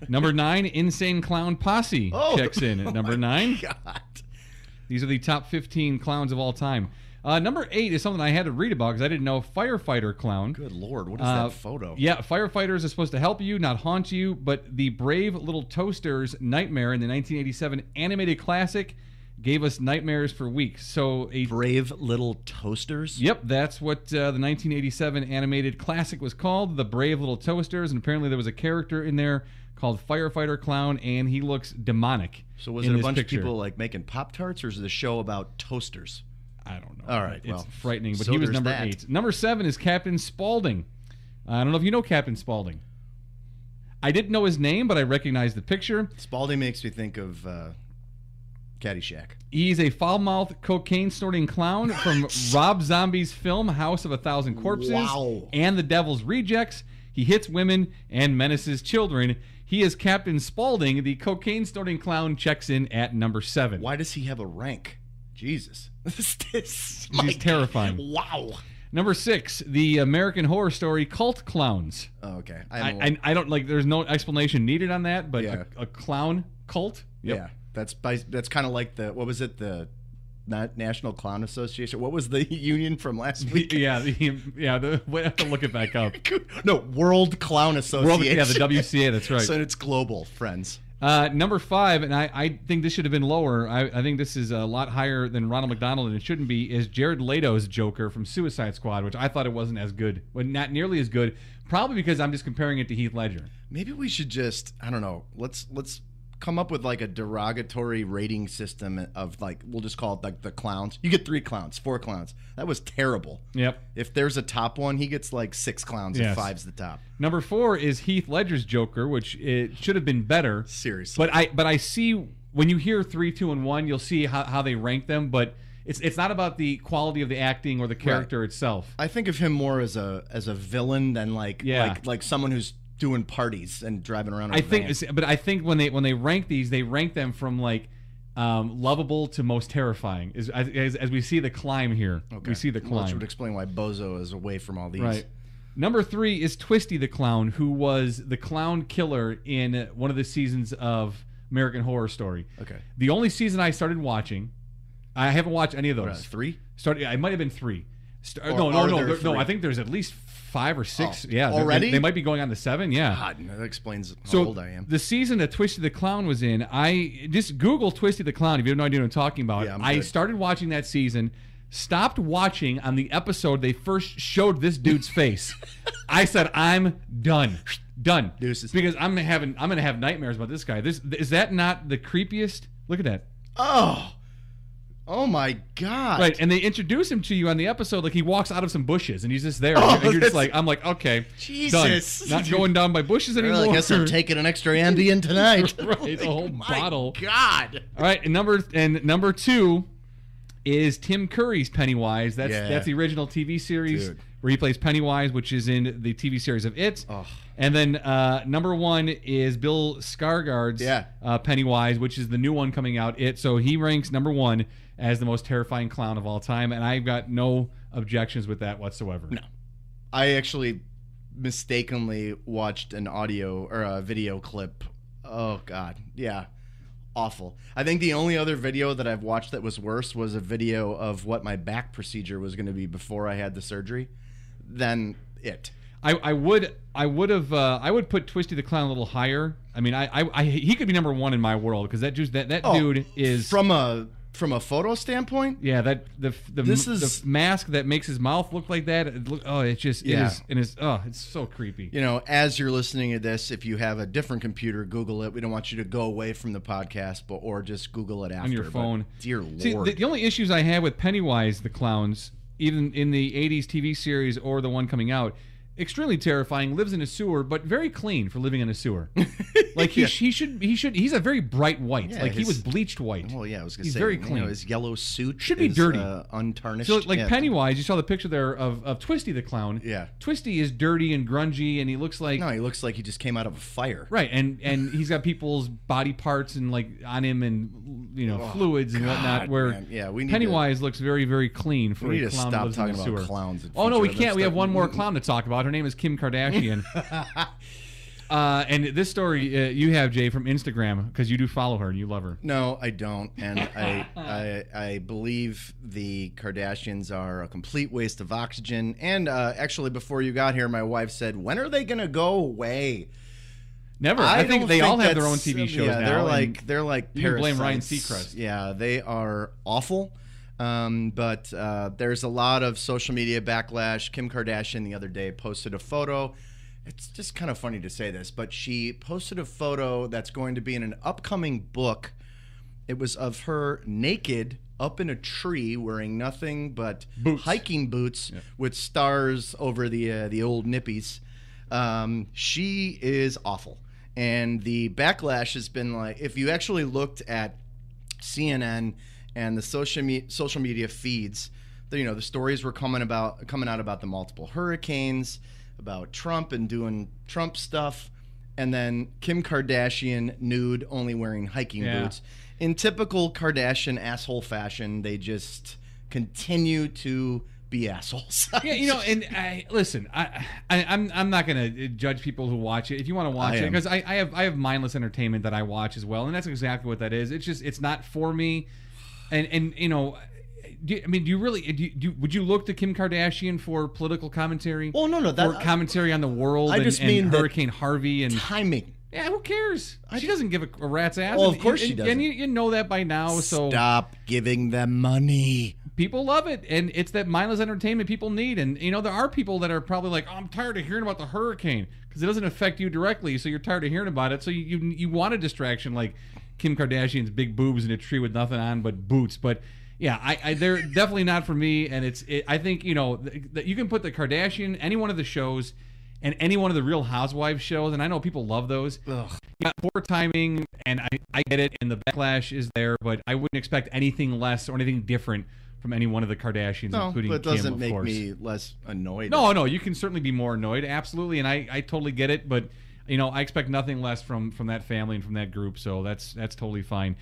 Number 9, Insane Clown Posse checks in at number 9. God. These are the top 15 clowns of all time. Number 8 is something I had to read about because I didn't know. Firefighter Clown. Good Lord, what is that photo? Yeah, firefighters are supposed to help you, not haunt you, but the Brave Little Toasters Nightmare in the 1987 animated classic gave us nightmares for weeks. So Brave Little Toasters? Yep, that's what the 1987 animated classic was called, the Brave Little Toasters, and apparently there was a character in there called Firefighter Clown, and he looks demonic. So was it a bunch of people like making Pop-Tarts, or is it a show about toasters? I don't know. All right, it's frightening, but he was number 8. Number 7 is Captain Spaulding. I don't know if you know Captain Spaulding. I didn't know his name, but I recognized the picture. Spaulding makes me think of Caddyshack. He's a foul-mouthed, cocaine-snorting clown from Rob Zombie's film House of a Thousand Corpses and The Devil's Rejects. He hits women and menaces children. He is Captain Spaulding. The cocaine-snorting clown checks in at number 7. Why does he have a rank? Jesus. He's terrifying. Wow. Number 6, the American Horror Story Cult Clowns. Oh, okay. I don't like. There's no explanation needed on that, but a clown cult. Yep. Yeah, that's kind of like the the National Clown Association. What was the union from last week? We have to look it back up. No, World Clown Association. The WCA. That's right. So it's global, friends. Number 5, and I think this should have been lower. I think this is a lot higher than Ronald McDonald, and it shouldn't be, is Jared Leto's Joker from Suicide Squad, which I thought it wasn't as good. Well, not nearly as good, probably because I'm just comparing it to Heath Ledger. Maybe we should just, I don't know, let's come up with like a derogatory rating system of like, we'll just call it like the clowns. You get 3 clowns, 4 clowns. That was terrible. Yep. If there's a top one, he gets like 6 clowns and 5's the top. Number 4 is Heath Ledger's Joker, which it should have been better. Seriously. But I see when you hear 3, 2, and 1, you'll see how they rank them, but it's not about the quality of the acting or the character itself. I think of him more as a villain than like someone who's doing parties and driving around. I think when they rank these, they rank them from like lovable to most terrifying. As we see the climb here, we see the climb. Which would explain why Bozo is away from all these. Right. Number 3 is Twisty the Clown, who was the clown killer in one of the seasons of American Horror Story. Okay. The only season I started watching, I haven't watched any of those. 3? It might have been 3. No. I think there's at least 5 or 6. Yeah, already? They might be going on to 7. Yeah. God, that explains how old I am. The season that Twisty the Clown was in, I just Google Twisty the Clown if you have no idea what I'm talking about. Yeah, I started watching that season, stopped watching on the episode they first showed this dude's face. I said, I'm done. Done. Deuces. Because I'm gonna have nightmares about this guy. Is that not the creepiest? Look at that. Oh my God. Right, and they introduce him to you on the episode like he walks out of some bushes and he's just there. Oh, and you're just like, I'm like, okay, Jesus. done. Not going down by bushes anymore. Well, I guess I'm taking an extra Ambien tonight. Right, a whole bottle. God. All right, and number 2 is Tim Curry's Pennywise. That's the original TV series where he plays Pennywise, which is in the TV series of It. Oh. And then number 1 is Bill Skarsgård's Pennywise, which is the new one coming out. It. So he ranks number 1 as the most terrifying clown of all time, and I've got no objections with that whatsoever. No. I actually mistakenly watched an audio or a video clip. Oh, God. Yeah. Awful. I think the only other video that I've watched that was worse was a video of what my back procedure was going to be before I had the surgery. Then It. I would put Twisty the Clown a little higher. I mean, he could be number 1 in my world because that dude is from a photo standpoint. Yeah, the mask that makes his mouth look like that. It's so creepy. You know, as you're listening to this, if you have a different computer, Google it. We don't want you to go away from the podcast, or just Google it after on your phone. But, dear See, Lord, the only issues I have with Pennywise the Clowns, even in the '80s TV series or the one coming out. Extremely terrifying. Lives in a sewer, but very clean for living in a sewer. Like he should. He's a very bright white. Yeah, like he was bleached white. Oh yeah, I was gonna he's say. Very clean. His yellow suit should be dirty, untarnished. So like Pennywise, you saw the picture there of Twisty the Clown. Yeah, Twisty is dirty and grungy, and he looks like he looks like he just came out of a fire. Right, and he's got people's body parts and like on him and fluids and whatnot. Where Pennywise looks very very clean for a clown that lives in a sewer. Clowns. Oh no, we can't. We have one more clown to talk about. Her name is Kim Kardashian. And this story you have, Jay, from Instagram, because you do follow her and you love her. No, I don't, and I believe the Kardashians are a complete waste of oxygen. And actually, before you got here, my wife said, "When are they going to go away?" Never. I think they all have their own TV shows now. They're like you can blame Ryan Seacrest. Yeah, they are awful. But there's a lot of social media backlash. Kim Kardashian the other day posted a photo. It's just kind of funny to say this, but she posted a photo that's going to be in an upcoming book. It was of her naked up in a tree wearing nothing but hiking boots with stars over the old nippies. She is awful. And the backlash has been like, if you actually looked at CNN and the social media feeds, the stories were coming out about the multiple hurricanes, about Trump and doing Trump stuff, and then Kim Kardashian nude, only wearing hiking boots. In typical Kardashian asshole fashion, they just continue to be assholes. Yeah, and listen, I'm not gonna judge people who watch it. If you want to watch it, because I have mindless entertainment that I watch as well, and that's exactly what that is. It's not for me. And would you look to Kim Kardashian for political commentary? Well, no, for commentary on the world. I just mean Hurricane Harvey and timing. Yeah, who cares? She doesn't give a rat's ass. Well, of course she doesn't. And you know that by now. So stop giving them money. People love it, and it's that mindless entertainment people need. And there are people that are probably like, "Oh, I'm tired of hearing about the hurricane," because it doesn't affect you directly, so you're tired of hearing about it. So you want a distraction like Kim Kardashian's big boobs in a tree with nothing on but boots. But yeah, they're definitely not for me. And I think that you can put the Kardashian, any one of the shows, and any one of the Real Housewives shows, and I know people love those. Ugh. Yeah, poor timing, and I get it, and the backlash is there, but I wouldn't expect anything less or anything different from any one of the Kardashians, including Kim, of course. But it doesn't make me less annoyed. No, you can certainly be more annoyed, absolutely, and I totally get it, but I expect nothing less from that family and from that group, so that's totally fine.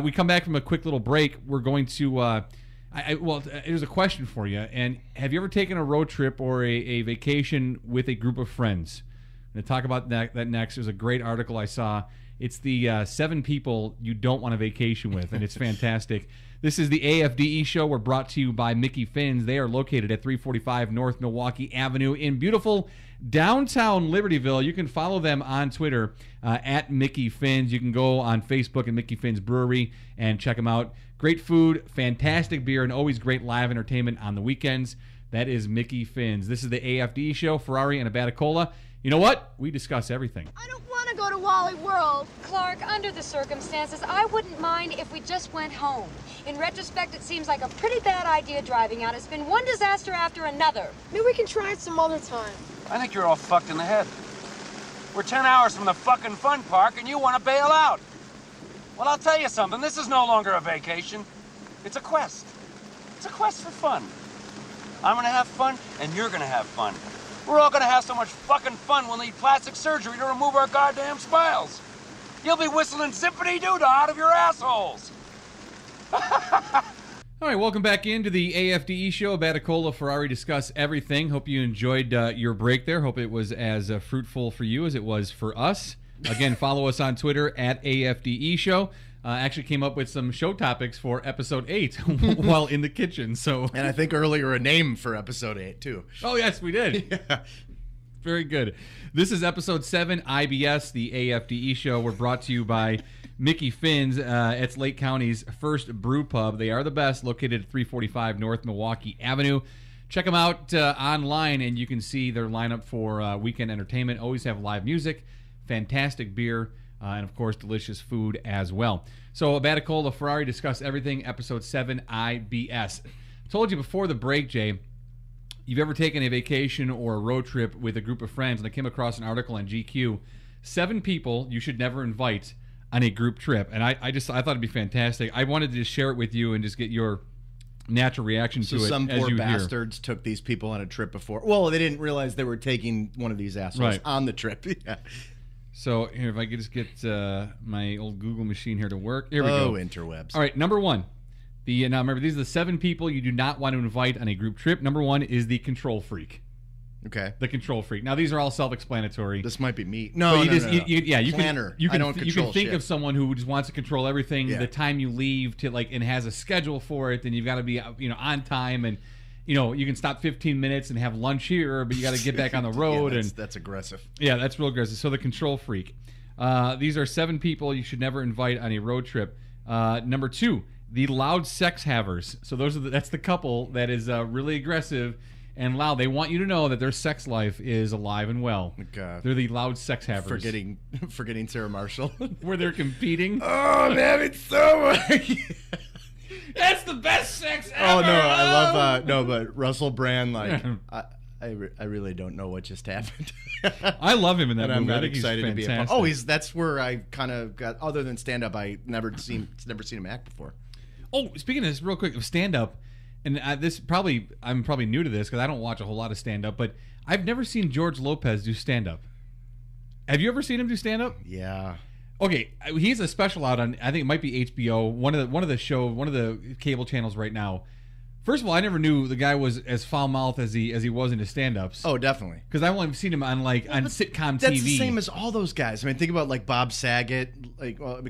We come back from a quick little break. We're going to here's a question for you. And have you ever taken a road trip or a vacation with a group of friends? going to talk about that next. There's a great article I saw. It's the 7 people you don't want to vacation with, and it's fantastic. This is the AFDE show. We're brought to you by Mickey Finn's. They are located at 345 North Milwaukee Avenue in beautiful downtown Libertyville. You can follow them on Twitter at Mickey Finn's. You can go on Facebook at Mickey Finn's Brewery and check them out. Great food, fantastic beer, and always great live entertainment on the weekends. That is Mickey Finn's. This is the AFDE show. Ferrari and a Batacola. You know what? We discuss everything. I don't want to go to Wally World. Clark, under the circumstances, I wouldn't mind if we just went home. In retrospect, it seems like a pretty bad idea driving out. It's been one disaster after another. Maybe we can try it some other time. I think you're all fucked in the head. We're 10 hours from the fucking fun park and you want to bail out. Well, I'll tell you something. This is no longer a vacation. It's a quest. It's a quest for fun. I'm gonna have fun and you're gonna have fun. We're all gonna have so much fucking fun we'll need plastic surgery to remove our goddamn smiles. You'll be whistling Zippity-Doo-Dah out of your assholes. All right, welcome back into the AFDE show. Batacola, Ferrari, discuss everything. Hope you enjoyed your break there. Hope it was as fruitful for you as it was for us. Again, follow us on Twitter at AFDE show. Actually came up with some show topics for episode 8 while in the kitchen. So, And I think earlier a name for episode 8, too. Oh, yes, we did. Yeah. Very good. This is episode 7, I.B.S, the AFDE show. We're brought to you by Mickey Finn's. It's Lake County's first brew pub. They are the best, located at 345 North Milwaukee Avenue. Check them out online, and you can see their lineup for weekend entertainment. Always have live music, fantastic beer, and, of course, delicious food as well. So, Batacola, Ferrari, discuss everything, episode 7, I.B.S. Told you before the break, Jay, you've ever taken a vacation or a road trip with a group of friends, and I came across an article on GQ, 7 people you should never invite on a group trip. And I thought it'd be fantastic. I wanted to just share it with you and just get your natural reaction to it. So some as poor you bastards took these people on a trip before. Well, they didn't realize they were taking one of these assholes Right. on the trip. Yeah. So here, if I could just get my old Google machine here to work. Here we Oh, go. interwebs. All right, number 1. Now remember, these are the 7 people you do not want to invite on a group trip. Number 1 is the control freak. Okay. The control freak. Now these are all self-explanatory. This might be me. No, But no, no. you Planner. can. You can, I don't you control can think shit. of someone who just wants to control everything. Yeah. The time you leave to and has a schedule for it, and you've got to be on time, and you can stop 15 minutes and have lunch here, but you got to get back on the road, Yeah, and that's aggressive. yeah, that's real aggressive. So the control freak. These are 7 people you should never invite on a road trip. Number 2, the loud sex havers. So that's the couple that is really aggressive and loud. They want you to know that their sex life is alive and well. Okay. They're the loud sex havers. Forgetting Sarah Marshall. Where they're competing. Oh, I'm having so much. That's the best sex ever. Oh no, I love but Russell Brand, I really don't know what just happened. I love him in that and I'm movie. I not think excited he's to be a fantastic. part. That's where I kind of got. Other than stand up, I never seen him act before. Oh, speaking of this, real quick, of stand up, and I'm probably new to this because I don't watch a whole lot of stand up, but I've never seen George Lopez do stand up. Have you ever seen him do stand up? Yeah. Okay, he's a special out on, I think it might be HBO, one of the cable channels right now. First of all, I never knew the guy was as foul-mouthed as he was in his stand-ups. Oh, definitely. Because I've only seen him on sitcom TV. That's the same as all those guys. I mean, think about Bob Saget.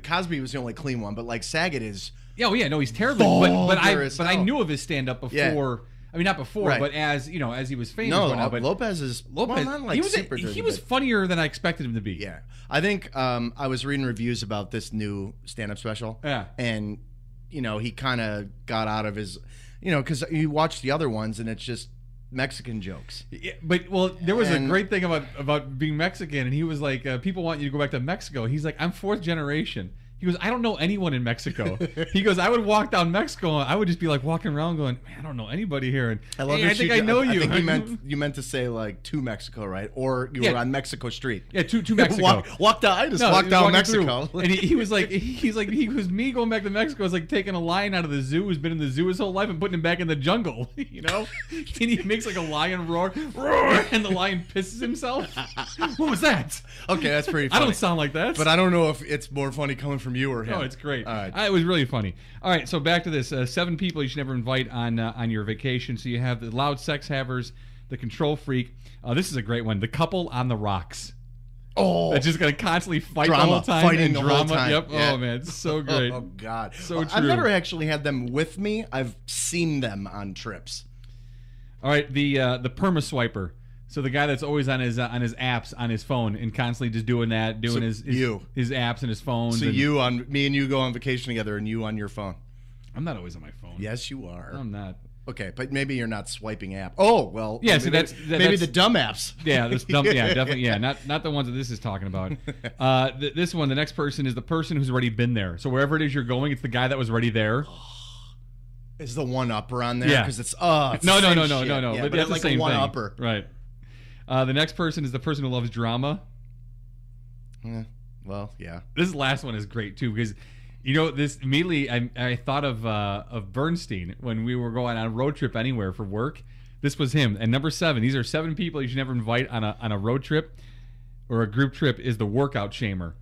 Cosby was the only clean one, but Saget is. Yeah, well, yeah, no, he's terrible. But I hell. knew of his stand-up before. Yeah. I mean, not before, Right. but as he was famous. No, whatnot, but Lopez is well, not he was super. he was funnier than I expected him to be. Yeah, I think I was reading reviews about this new stand-up special. Yeah, and he kind of got out of his, because you watch the other ones and it's just Mexican jokes. Yeah, but there was a great thing about being Mexican, and he was like, people want you to go back to Mexico. He's like, I'm 4th generation. He goes, I don't know anyone in Mexico. He goes, I would walk down Mexico, and I would just be walking around going, man, I don't know anybody here. And I love. Hey, I think I know you. I think you meant to say to Mexico, right? Or you were on Mexico Street. Yeah, to Mexico. walk down. I just walked down Mexico. And he was like, he was me going back to Mexico. It's like taking a lion out of the zoo who's been in the zoo his whole life and putting him back in the jungle. And he makes a lion roar, and the lion pisses himself. What was that? Okay, that's pretty funny. I don't sound like that. But I don't know if it's more funny coming from you or him. No, it's great. All right. It was really funny. All right, so back to this. 7 people you should never invite on your vacation. So you have the loud sex havers, the control freak. This is a great one. The couple on the rocks. Oh, that's just gonna constantly fight drama, the whole time. fighting and the drama. whole time. Yep. Yeah. Oh man, it's so great. Oh God, So well, true. I've never actually had them with me. I've seen them on trips. All right, the perma swiper. So the guy that's always on his apps on his phone and constantly just doing that, doing his apps and his phone. So me and you go on vacation together, and you on your phone. I'm not always on my phone. Yes, you are. I'm not. Okay, but maybe you're not swiping app. Oh well. Yeah, maybe so maybe the dumb apps. Yeah, this dumb. Yeah, definitely. Yeah, not the ones that this is talking about. This one, the next person is the person who's already been there. So wherever it is you're going, it's the guy that was already there. Is the one upper on there? Yeah. Because it's no. Yeah, but but that's it's like the same a one thing. upper. Right. The next person is the person who loves drama. Well, yeah. This last one is great too because, you know, this immediately I thought of Bernstein when we were going on a road trip anywhere for work. This was him. And number 7. These are 7 people you should never invite on a road trip or a group trip. Is the workout shamer.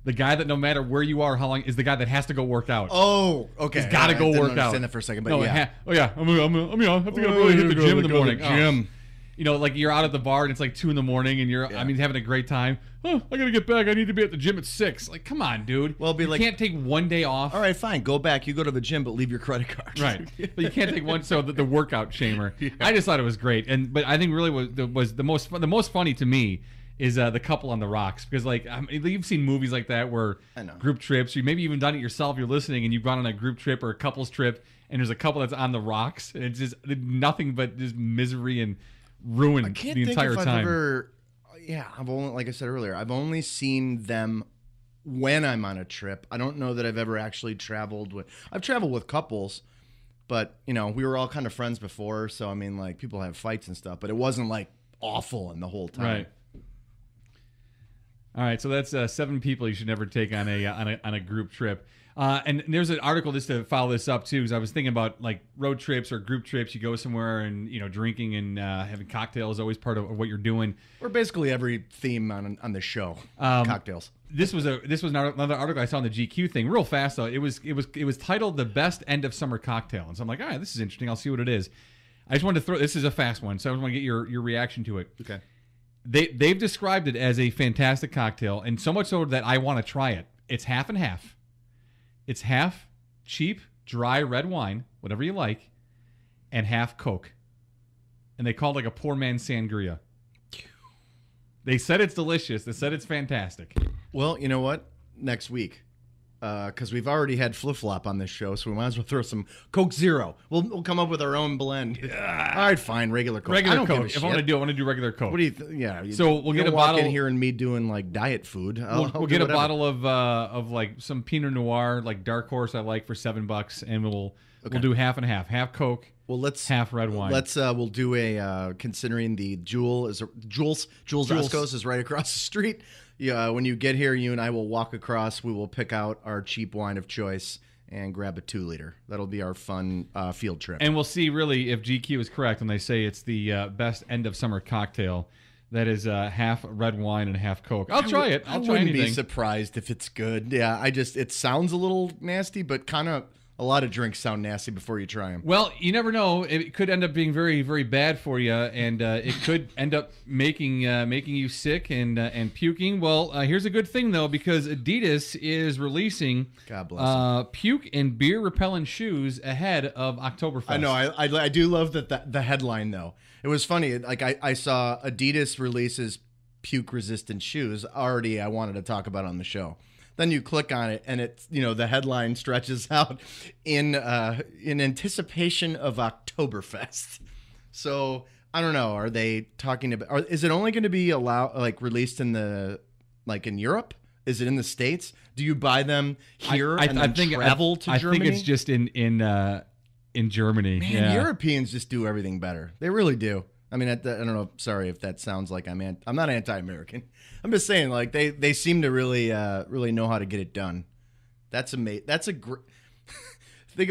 The guy that no matter where you are, how long is the guy that has to go work out. Oh, okay. He's got to go work out. I understand that for a second, but yeah. I'm I have to go really hit the gym in the morning. Gym. You know, like you're out at the bar and it's like 2 a.m. and you're, having a great time. Oh, I gotta get back. I need to be at the gym at 6. Like, come on, dude. Well, you can't take one day off. All right, fine. Go back. You go to the gym, but leave your credit card. Right. But you can't take one. So the workout shamer. Yeah. I just thought it was great, but I think really was the most funny to me is the couple on the rocks because like you've seen movies like that where group trips, or maybe even done it yourself. You're listening and you've gone on a group trip or a couples trip, and there's a couple that's on the rocks, and it's just nothing but just misery and ruin the entire time. I've only, like I said earlier, I've only seen them when I'm on a trip. I don't know that I've ever actually traveled with. I've traveled with couples, but you know, we were all kind of friends before, so I mean, like people have fights and stuff, but it wasn't like awful in the whole time. Right. All right, so that's 7 people you should never take on a group trip. And there's an article just to follow this up too, because I was thinking about like road trips or group trips. You go somewhere and drinking and having cocktails is always part of what you're doing. Or basically every theme on the show, cocktails. This was another article I saw on the GQ thing. Real fast though, it was titled "The Best End of Summer Cocktail," and so I'm like, all right, this is interesting. I'll see what it is. I just wanted to throw. This is a fast one, so I just want to get your reaction to it. Okay. They've described it as a fantastic cocktail, and so much so that I want to try it. It's half and half. It's half cheap, dry red wine, whatever you like, and half Coke. And they call it like a poor man's sangria. They said it's delicious. They said it's fantastic. Well, you know what? Next week. Because we've already had flip-flop on this show, so we might as well throw some Coke Zero. We'll come up with our own blend. All right, fine, regular Coke. Regular I don't Coke. Give a if shit. I want to do regular Coke. What do you? Yeah. So we'll get a walk bottle in here and me doing like diet food. We'll get a bottle of like some Pinot Noir, like Dark Horse I like for $7, and we'll do half and half Coke. Well, let's half red wine. We'll do a considering the Jules Escos is right across the street. Yeah, when you get here, you and I will walk across. We will pick out our cheap wine of choice and grab a 2-liter. That'll be our fun field trip. And we'll see really if GQ is correct when they say it's the best end of summer cocktail. That is half red wine and half Coke. I'll try it. I'll try anything. I wouldn't be surprised if it's good. Yeah, it sounds a little nasty, but kind of. A lot of drinks sound nasty before you try them. Well, you never know. It could end up being very, very bad for you, and it could end up making you sick and puking. Well, here's a good thing though, because I.B.S is releasing God bless puke and beer repellent shoes ahead of Oktoberfest. I know. I do love the headline though. It was funny. Like I saw I.B.S releases puke resistant shoes. Already, I wanted to talk about on the show. Then you click on it, and it's the headline stretches out in anticipation of Oktoberfest. So I don't know. Are they talking about? Is it only going to be released in in Europe? Is it in the States? Do you buy them here and then travel to Germany? I think it's just in Germany. Man, yeah. Europeans just do everything better. They really do. I mean, I don't know. Sorry if that sounds like I'm not anti-American. I'm just saying, like they seem to really know how to get it done. That's amazing. That's a great.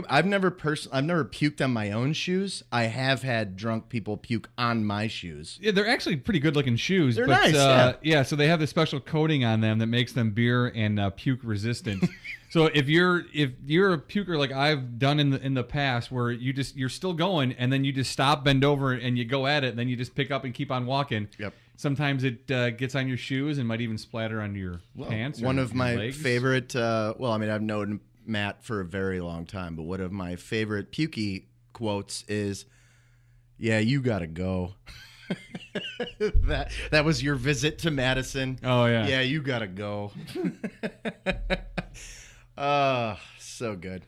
I've never puked on my own shoes. I have had drunk people puke on my shoes. Yeah, they're actually pretty good looking shoes. They're nice. Yeah, so they have this special coating on them that makes them beer and puke resistant. So if you're a puker like I've done in the past, where you're still going and then you just stop, bend over, and you go at it, and then you just pick up and keep on walking. Yep. Sometimes it gets on your shoes and might even splatter on your pants. One of your my legs. favorite, I've known Matt for a very long time, but one of my favorite pukey quotes is, "Yeah, you gotta go." that was your visit to Madison. Oh yeah. Yeah, you gotta go. So good.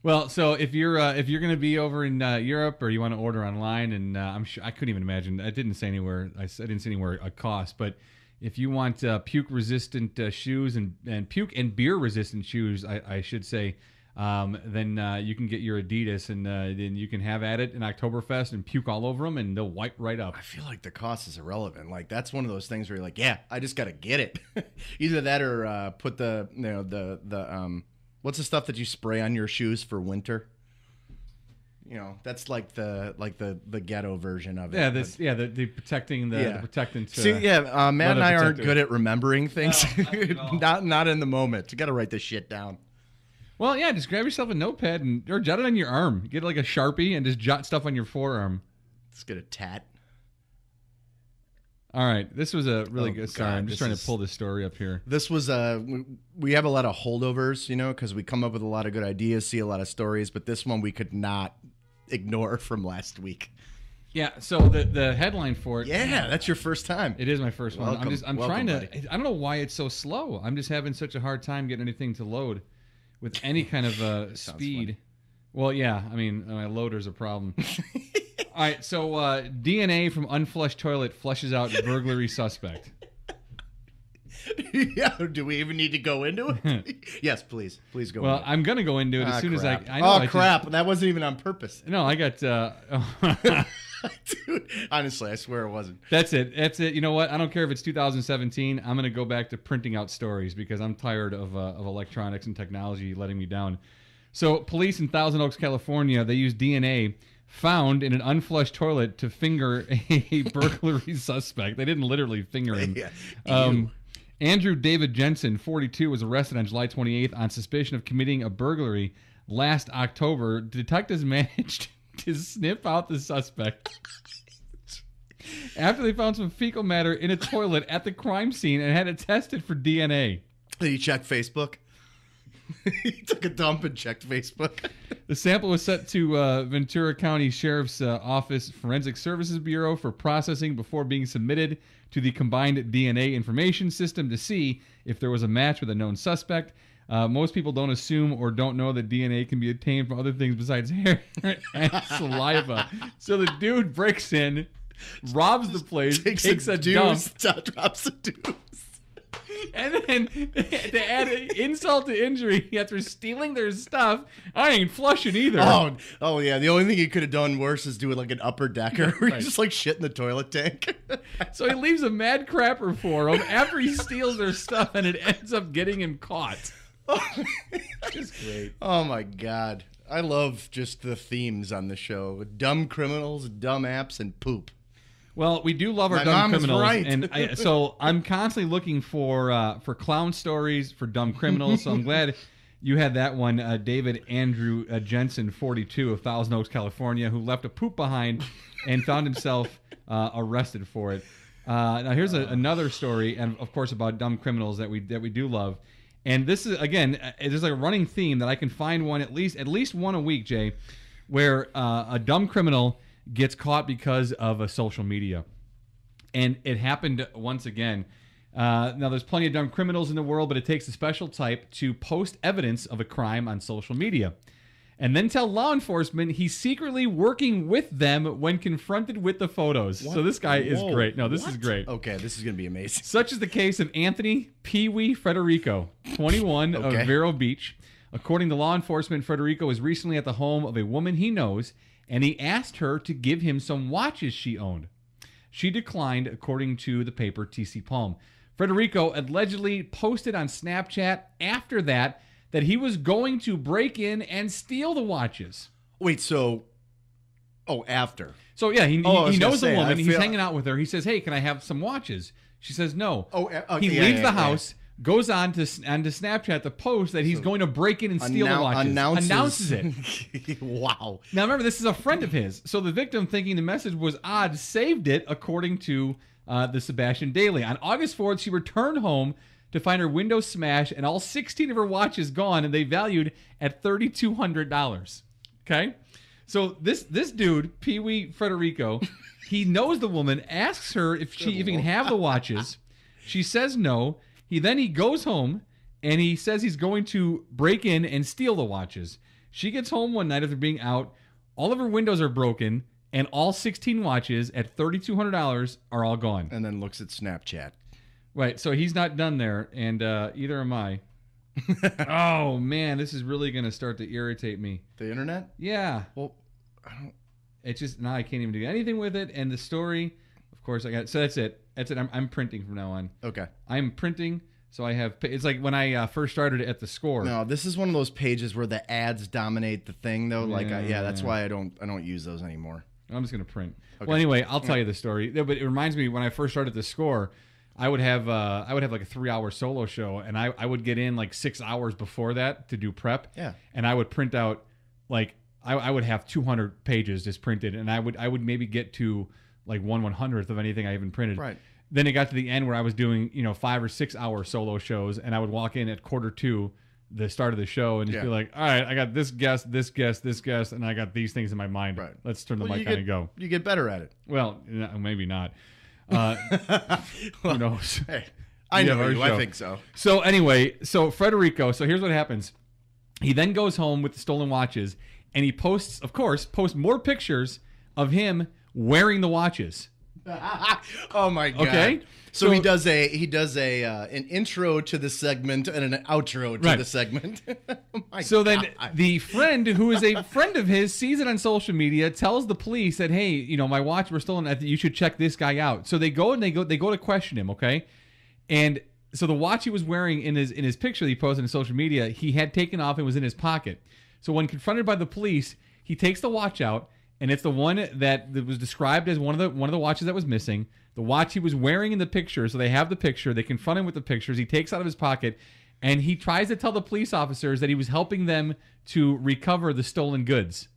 Well, so if you're going to be over in Europe or you want to order online, and I'm sure I couldn't even imagine. I didn't say anywhere. I didn't say anywhere a cost, but if you want puke resistant shoes and puke and beer resistant shoes, I should say, then you can get your Adidas, and then you can have at it in Oktoberfest and puke all over them, and they'll wipe right up. I feel like the cost is irrelevant. Like that's one of those things where you're like, yeah, I just gotta get it. Either that or put the what's the stuff that you spray on your shoes for winter? That's like the ghetto version of it. Yeah, the protecting the protectant. See, Matt and I aren't good at remembering things. not in the moment. You got to write this shit down. Well, yeah, just grab yourself a notepad or jot it on your arm. Get like a Sharpie and just jot stuff on your forearm. Let's get a tat. All right, this was a really good. Sorry, God, I'm just trying to pull this story up here. This was we have a lot of holdovers, because we come up with a lot of good ideas, see a lot of stories, but this one we could not ignore from last week. Yeah, so the headline for it. Yeah, that's your first time. It is my first one. I'm trying to. Buddy. I don't know why it's so slow. I'm just having such a hard time getting anything to load with any kind of speed. Funny. Well, yeah, I mean, my loader's a problem. All right, so DNA from unflushed toilet flushes out burglary suspect. Yeah, do we even need to go into it? Yes, please go. Well, into it. I'm gonna go into it as soon crap. as I know. Crap! That wasn't even on purpose. No, I got. Dude, honestly, I swear it wasn't. That's it. You know what? I don't care if it's 2017. I'm gonna go back to printing out stories because I'm tired of electronics and technology letting me down. So, police in Thousand Oaks, California, they used DNA found in an unflushed toilet to finger a burglary suspect. They didn't literally finger him. Yeah. Andrew David Jensen, 42, was arrested on July 28th on suspicion of committing a burglary last October. Detectives managed to sniff out the suspect after they found some fecal matter in a toilet at the crime scene and had it tested for DNA. Did you check Facebook? He took a dump and checked Facebook. The sample was sent to Ventura County Sheriff's Office Forensic Services Bureau for processing before being submitted to the combined DNA information system to see if there was a match with a known suspect. Most people don't assume or don't know that DNA can be obtained from other things besides hair and saliva. So the dude breaks in, robs the place, takes a dump, drops a deuce. and then to add insult to injury, after stealing their stuff, I ain't flushing either. Oh yeah. The only thing he could have done worse is do it like an upper decker, where he just like shit in the toilet tank. So he leaves a mad crapper for him after he steals their stuff, and it ends up getting him caught. Just great. Oh my God, I love just the themes on the show: dumb criminals, dumb apps, and poop. Well, we do love our My dumb mom is criminals, right. and so I'm constantly looking for clown stories for dumb criminals. So I'm glad you had that one, David Andrew Jensen, 42, of Thousand Oaks, California, who left a poop behind and found himself arrested for it. Now here's another story, and of course about dumb criminals that we do love. And this is, again, there's like a running theme that I can find one at least one a week, Jay, where a dumb criminal gets caught because of a social media. And it happened once again. Now, there's plenty of dumb criminals in the world, but it takes a special type to post evidence of a crime on social media and then tell law enforcement he's secretly working with them when confronted with the photos. What? So this guy is great. No, this What? is great. Okay, this is going to be amazing. Such is the case of Anthony Pee-wee Federico, 21, Okay. of Vero Beach. According to law enforcement, Federico was recently at the home of a woman he knows, and he asked her to give him some watches she owned. She declined, according to the paper TC Palm. Federico allegedly posted on Snapchat after that he was going to break in and steal the watches. Wait, so... Oh, after. So, yeah, he was knows gonna the say, woman. I He's feel- hanging out with her. He says, hey, can I have some watches? She says no. Okay, He yeah, leaves yeah, the house, goes on to Snapchat to post that he's going to break in and steal the watches. Announces it. Wow. Now, remember, this is a friend of his. So the victim, thinking the message was odd, saved it, according to the Sebastian Daily. On August 4th, she returned home to find her window smashed and all 16 of her watches gone, and they valued at $3,200. Okay? So this dude, Pee Wee Frederico, he knows the woman, asks her if he can have the watches. She says no. He goes home, and he says he's going to break in and steal the watches. She gets home one night after being out. All of her windows are broken, and all 16 watches at $3,200 are all gone. And then looks at Snapchat. Right, so he's not done there, and either am I. Oh, man, this is really going to start to irritate me. The internet? Yeah. Well, I don't... It's just, now I can't even do anything with it, and the story, of course, I got... So that's it. That's it. I'm printing from now on. Okay. I'm printing, so I have... It's like when I first started at the Score. No, this is one of those pages where the ads dominate the thing, though. That's why I don't use those anymore. I'm just going to print. Okay. Well, anyway, I'll tell you the story. But it reminds me, when I first started the Score, I would have like a 3-hour solo show, and I would get in like 6 hours before that to do prep. Yeah. And I would print out like I would have 200 pages just printed, and I would maybe get to like 1/100th of anything I even printed. Right. Then it got to the end where I was doing 5 or 6 hour solo shows, and I would walk in at 1:45, the start of the show, and just be like, all right, I got this guest, and I got these things in my mind. Right. Let's turn the mic on and go. You get better at it. Well, maybe not. Who knows? Hey, I know you. Show. I think so. So anyway, Frederico, so here's what happens. He then goes home with the stolen watches, and he posts more pictures of him wearing the watches. Oh my god. Okay. So he does an intro to the segment and an outro to the segment. Oh then the friend, who is a friend of his, sees it on social media, tells the police that, hey, my watch were stolen. You should check this guy out. So they go to question him. Okay. And so the watch he was wearing in his picture that he posted on social media, he had taken off and was in his pocket. So when confronted by the police, he takes the watch out, and it's the one that was described as one of the watches that was missing. The watch he was wearing in the picture. So they have the picture. They confront him with the pictures. He takes out of his pocket, and he tries to tell the police officers that he was helping them to recover the stolen goods.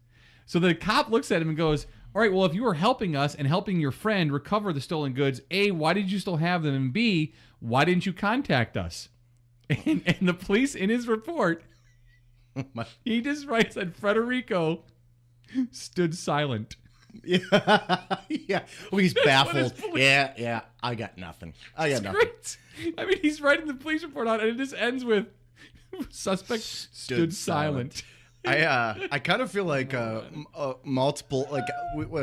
So the cop looks at him and goes, all right, well, if you were helping us and helping your friend recover the stolen goods, A, why did you still have them? And B, why didn't you contact us? And the police, in his report, he just writes that Frederico stood silent. Yeah. Yeah. Well, he's baffled. Yeah. I got nothing. Nothing. Great. I mean, he's writing the police report out, and it just ends with suspect stood silent. I kind of feel like multiple, like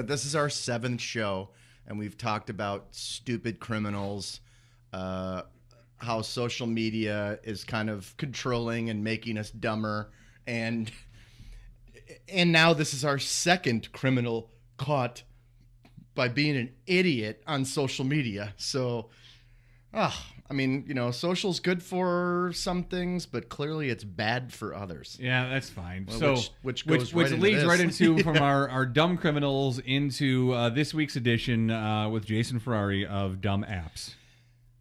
this is our 7th show, and we've talked about stupid criminals, how social media is kind of controlling and making us dumber, and now this is our 2nd criminal caught by being an idiot on social media. So, I mean, social's good for some things, but clearly it's bad for others. Yeah, that's fine. Well, so, which leads right into from our dumb criminals into this week's edition with Jason Ferrari of Dumb Apps.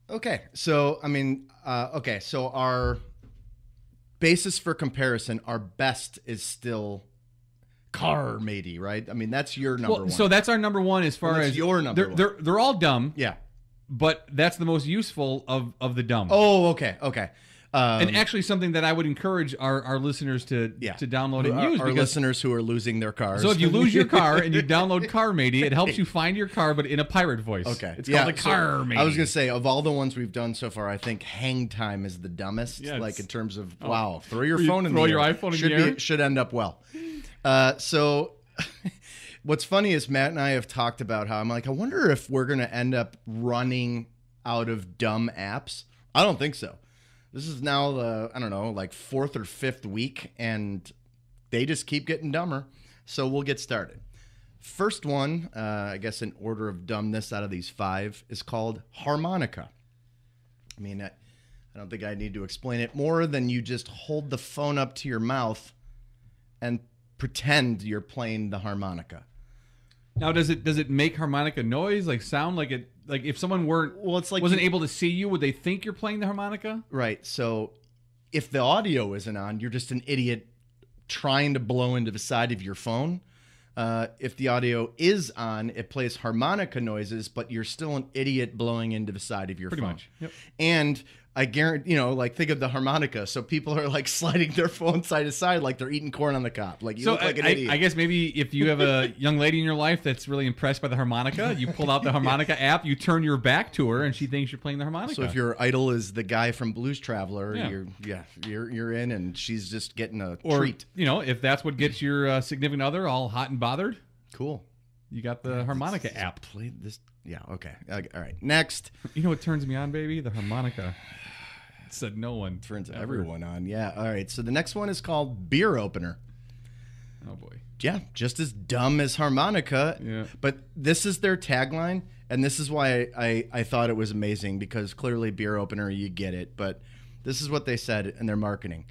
Okay, so I mean, so our basis for comparison, our best is still car matey, right? I mean, that's your number one. So that's our number one as far as your number one. They're all dumb. Yeah. But that's the most useful of the dumb. Oh, okay. And actually something that I would encourage our listeners to download and use. Our listeners who are losing their cars. So if you lose your car and you download Car Matey, it helps you find your car, but in a pirate voice. Okay. It's called Car Matey. I was going to say, of all the ones we've done so far, I think Hang Time is the dumbest. Yeah, like in terms of, throw your phone in the air. Throw your iPhone in the air. Should end up well. So what's funny is Matt and I have talked about how I'm like, I wonder if we're going to end up running out of dumb apps. I don't think so. This is now the, 4th or 5th week, and they just keep getting dumber. So we'll get started. First one, I guess in order of dumbness out of these 5, is called harmonica. I mean, I don't think I need to explain it more than you just hold the phone up to your mouth and pretend you're playing the harmonica. Now, does it make harmonica noise? Like sound like it? Like if someone wasn't able to see you, would they think you're playing the harmonica? Right. So if the audio isn't on, you're just an idiot trying to blow into the side of your phone. If the audio is on, it plays harmonica noises, but you're still an idiot blowing into the side of your Pretty phone. much. Yep. And I guarantee, like think of the harmonica. So people are like sliding their phone side to side like they're eating corn on the cob. Like you look like an idiot. I guess maybe if you have a young lady in your life that's really impressed by the harmonica, you pull out the harmonica app, you turn your back to her, and she thinks you're playing the harmonica. So if your idol is the guy from Blues Traveler, Yeah. you're in, and she's just getting a or, treat. If that's what gets your significant other all hot and bothered, Cool. you got the harmonica app. Play this. Yeah. Okay. All right. Next. You know what turns me on, baby? The harmonica. Said no one. Turns ever. everyone on. Yeah. All right. So the next one is called Beer Opener. Oh boy. Yeah, just as dumb as harmonica. Yeah. But this is their tagline, and this is why I thought it was amazing, because clearly beer opener, you get it. But this is what they said in their marketing.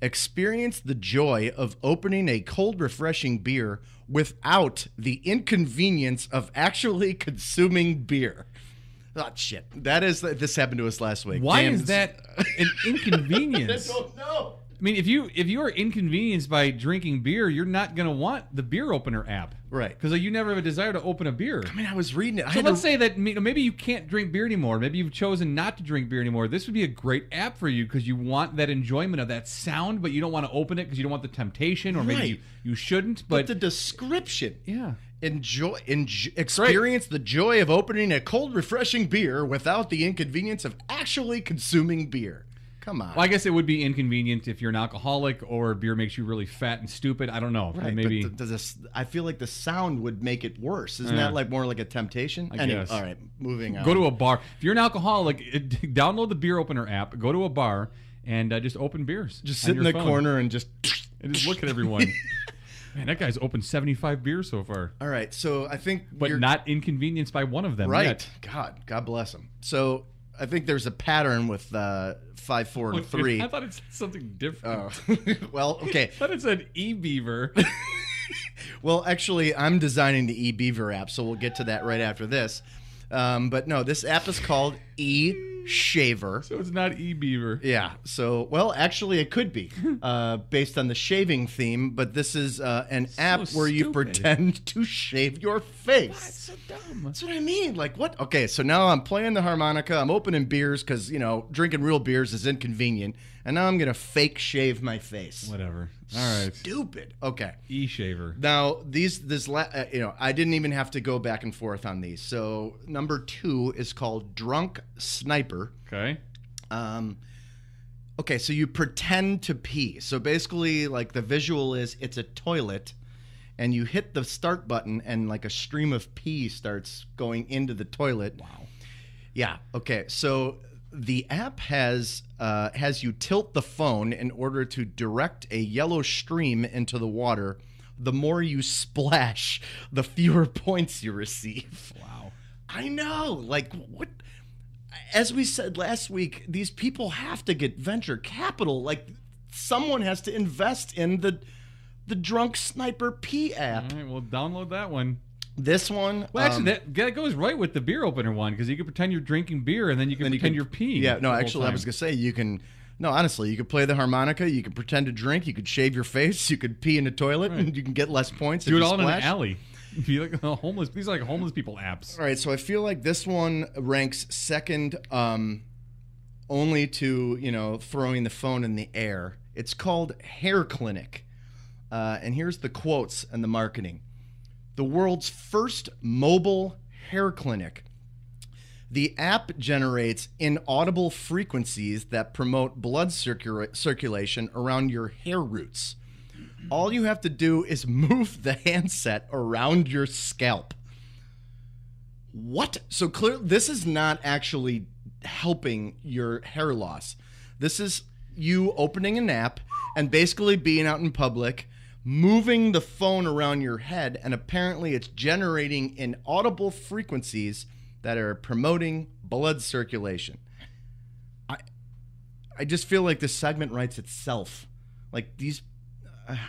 Experience the joy of opening a cold, refreshing beer without the inconvenience of actually consuming beer. Oh, shit. This happened to us last week. Why Damn, is that an inconvenience? I don't know. I mean, if you are inconvenienced by drinking beer, you're not going to want the beer opener app. Right. Because you never have a desire to open a beer. I mean, I was reading it. So let's say that maybe you can't drink beer anymore. Maybe you've chosen not to drink beer anymore. This would be a great app for you because you want that enjoyment of that sound, but you don't want to open it because you don't want the temptation, or maybe you shouldn't. But the description. Yeah. Experience the joy of opening a cold, refreshing beer without the inconvenience of actually consuming beer. Come on. Well, I guess it would be inconvenient if you're an alcoholic or beer makes you really fat and stupid. I don't know. Right, maybe. But I feel like the sound would make it worse. Isn't that like more like a temptation? I guess. All right, moving on. Go to a bar. If you're an alcoholic, download the beer opener app. Go to a bar and just open beers. Just sit in the corner and just look at everyone. Man, that guy's opened 75 beers so far. All right, so I think, but not inconvenienced by one of them. Right. Yet. God bless him. So I think there's a pattern with 5, 4, and 3. I thought it said something different. Well, okay. I thought it said e-beaver. Well, actually, I'm designing the e-beaver app, so we'll get to that right after this. But no, this app is called e-shaver. So it's not e-beaver. Yeah. So, well, actually, it could be based on the shaving theme, but this is an app where you pretend to shave your face. That's so dumb. That's what I mean. Like, what? Okay, so now I'm playing the harmonica. I'm opening beers because, drinking real beers is inconvenient. And now I'm going to fake shave my face. Whatever. All right. Stupid. Okay. E-shaver. Now, I didn't even have to go back and forth on these. So, number 2 is called Drunk Sniper. Okay. Okay, so you pretend to pee. So basically, like, the visual is it's a toilet, and you hit the start button, and like a stream of pee starts going into the toilet. Wow. Yeah. Okay. So the app has you tilt the phone in order to direct a yellow stream into the water. The more you splash, the fewer points you receive. Wow. I know. Like, what? As we said last week, these people have to get venture capital. Like, someone has to invest in the Drunk Sniper P app. All right, well, download that one. This one... Well, actually, that goes right with the beer opener one, because you can pretend you're drinking beer, and then you can pretend you're peeing. Yeah, no, actually, I was going to say, you can... No, honestly, you could play the harmonica, you could pretend to drink, you could shave your face, you could pee in the toilet, and you can get less points. Do it all in an alley. Be like homeless. These are like homeless people apps. All right, so I feel like this one ranks second, only to throwing the phone in the air. It's called Hair Clinic, and here's the quotes and the marketing: the world's first mobile hair clinic. The app generates inaudible frequencies that promote blood circulation around your hair roots. All you have to do is move the handset around your scalp. What? So clearly, this is not actually helping your hair loss. This is you opening an app and basically being out in public, moving the phone around your head, and apparently it's generating inaudible frequencies that are promoting blood circulation. I just feel like this segment writes itself. Like, these...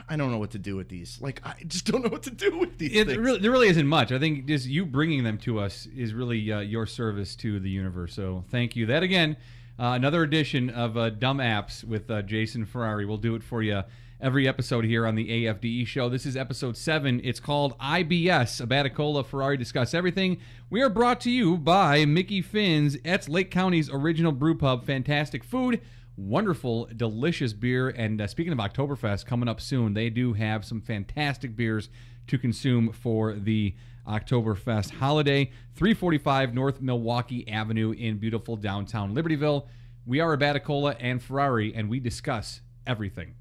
I don't know what to do with these. Like, I just don't know what to do with these things. There really isn't much. I think just you bringing them to us is really your service to the universe. So thank you. That, again, Another edition of Dumb Apps with Jason Ferrari. We'll do it for you every episode here on the AFDE show. This is episode 7. It's called I.B.S. Abaticola Ferrari Discuss Everything. We are brought to you by Mickey Finn's. That's Lake County's original brew pub. Fantastic food, wonderful, delicious beer. And speaking of Oktoberfest, coming up soon, they do have some fantastic beers to consume for the Oktoberfest holiday. 345 North Milwaukee Avenue in beautiful downtown Libertyville. We are Abaticola and Ferrari, and we discuss everything.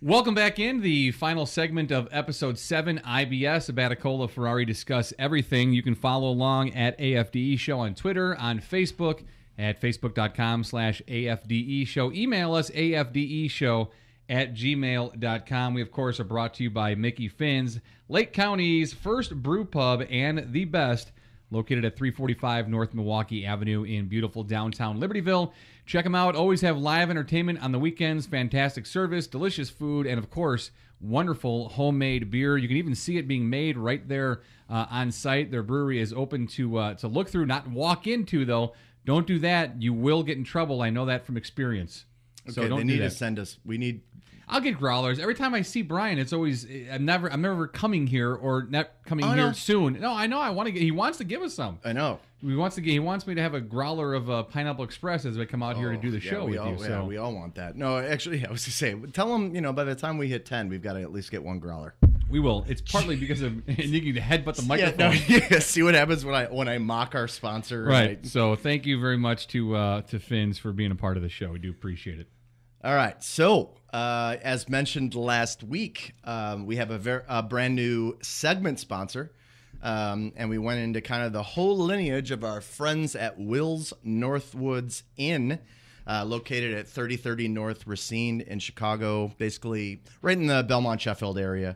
Welcome back in the final segment of episode 7, I.B.S. Abaticola Ferrari Discuss Everything. You can follow along at AFDE Show on Twitter, on Facebook, at facebook.com/AFDE Show. Email us, afdeshow@gmail.com. We, of course, are brought to you by Mickey Finn's, Lake County's first brew pub and the best, located at 345 North Milwaukee Avenue in beautiful downtown Libertyville. Check them out. Always have live entertainment on the weekends, fantastic service, delicious food, and, of course, wonderful homemade beer. You can even see it being made right there on site. Their brewery is open to look through, not walk into, though. Don't do that. You will get in trouble. I know that from experience. So don't they do need that. to send us. I'll get growlers. Every time I see Brian, it's always I'm never coming here or not coming here soon. No, I know. I want to get. He wants to give us some. I know. He wants me to have a growler of Pineapple Express as I come out here to do the show with you. Yeah, we all want that. No, actually, I was to say, tell them, by the time we hit 10, we've got to at least get one growler. We will. It's partly because of needing to headbutt the microphone. See what happens when I mock our sponsor. Right. So thank you very much to Finn's for being a part of the show. We do appreciate it. All right. So, as mentioned last week, we have a brand new segment sponsor, and we went into kind of the whole lineage of our friends at Will's Northwoods Inn, located at 3030 North Racine in Chicago, basically right in the Belmont-Sheffield area.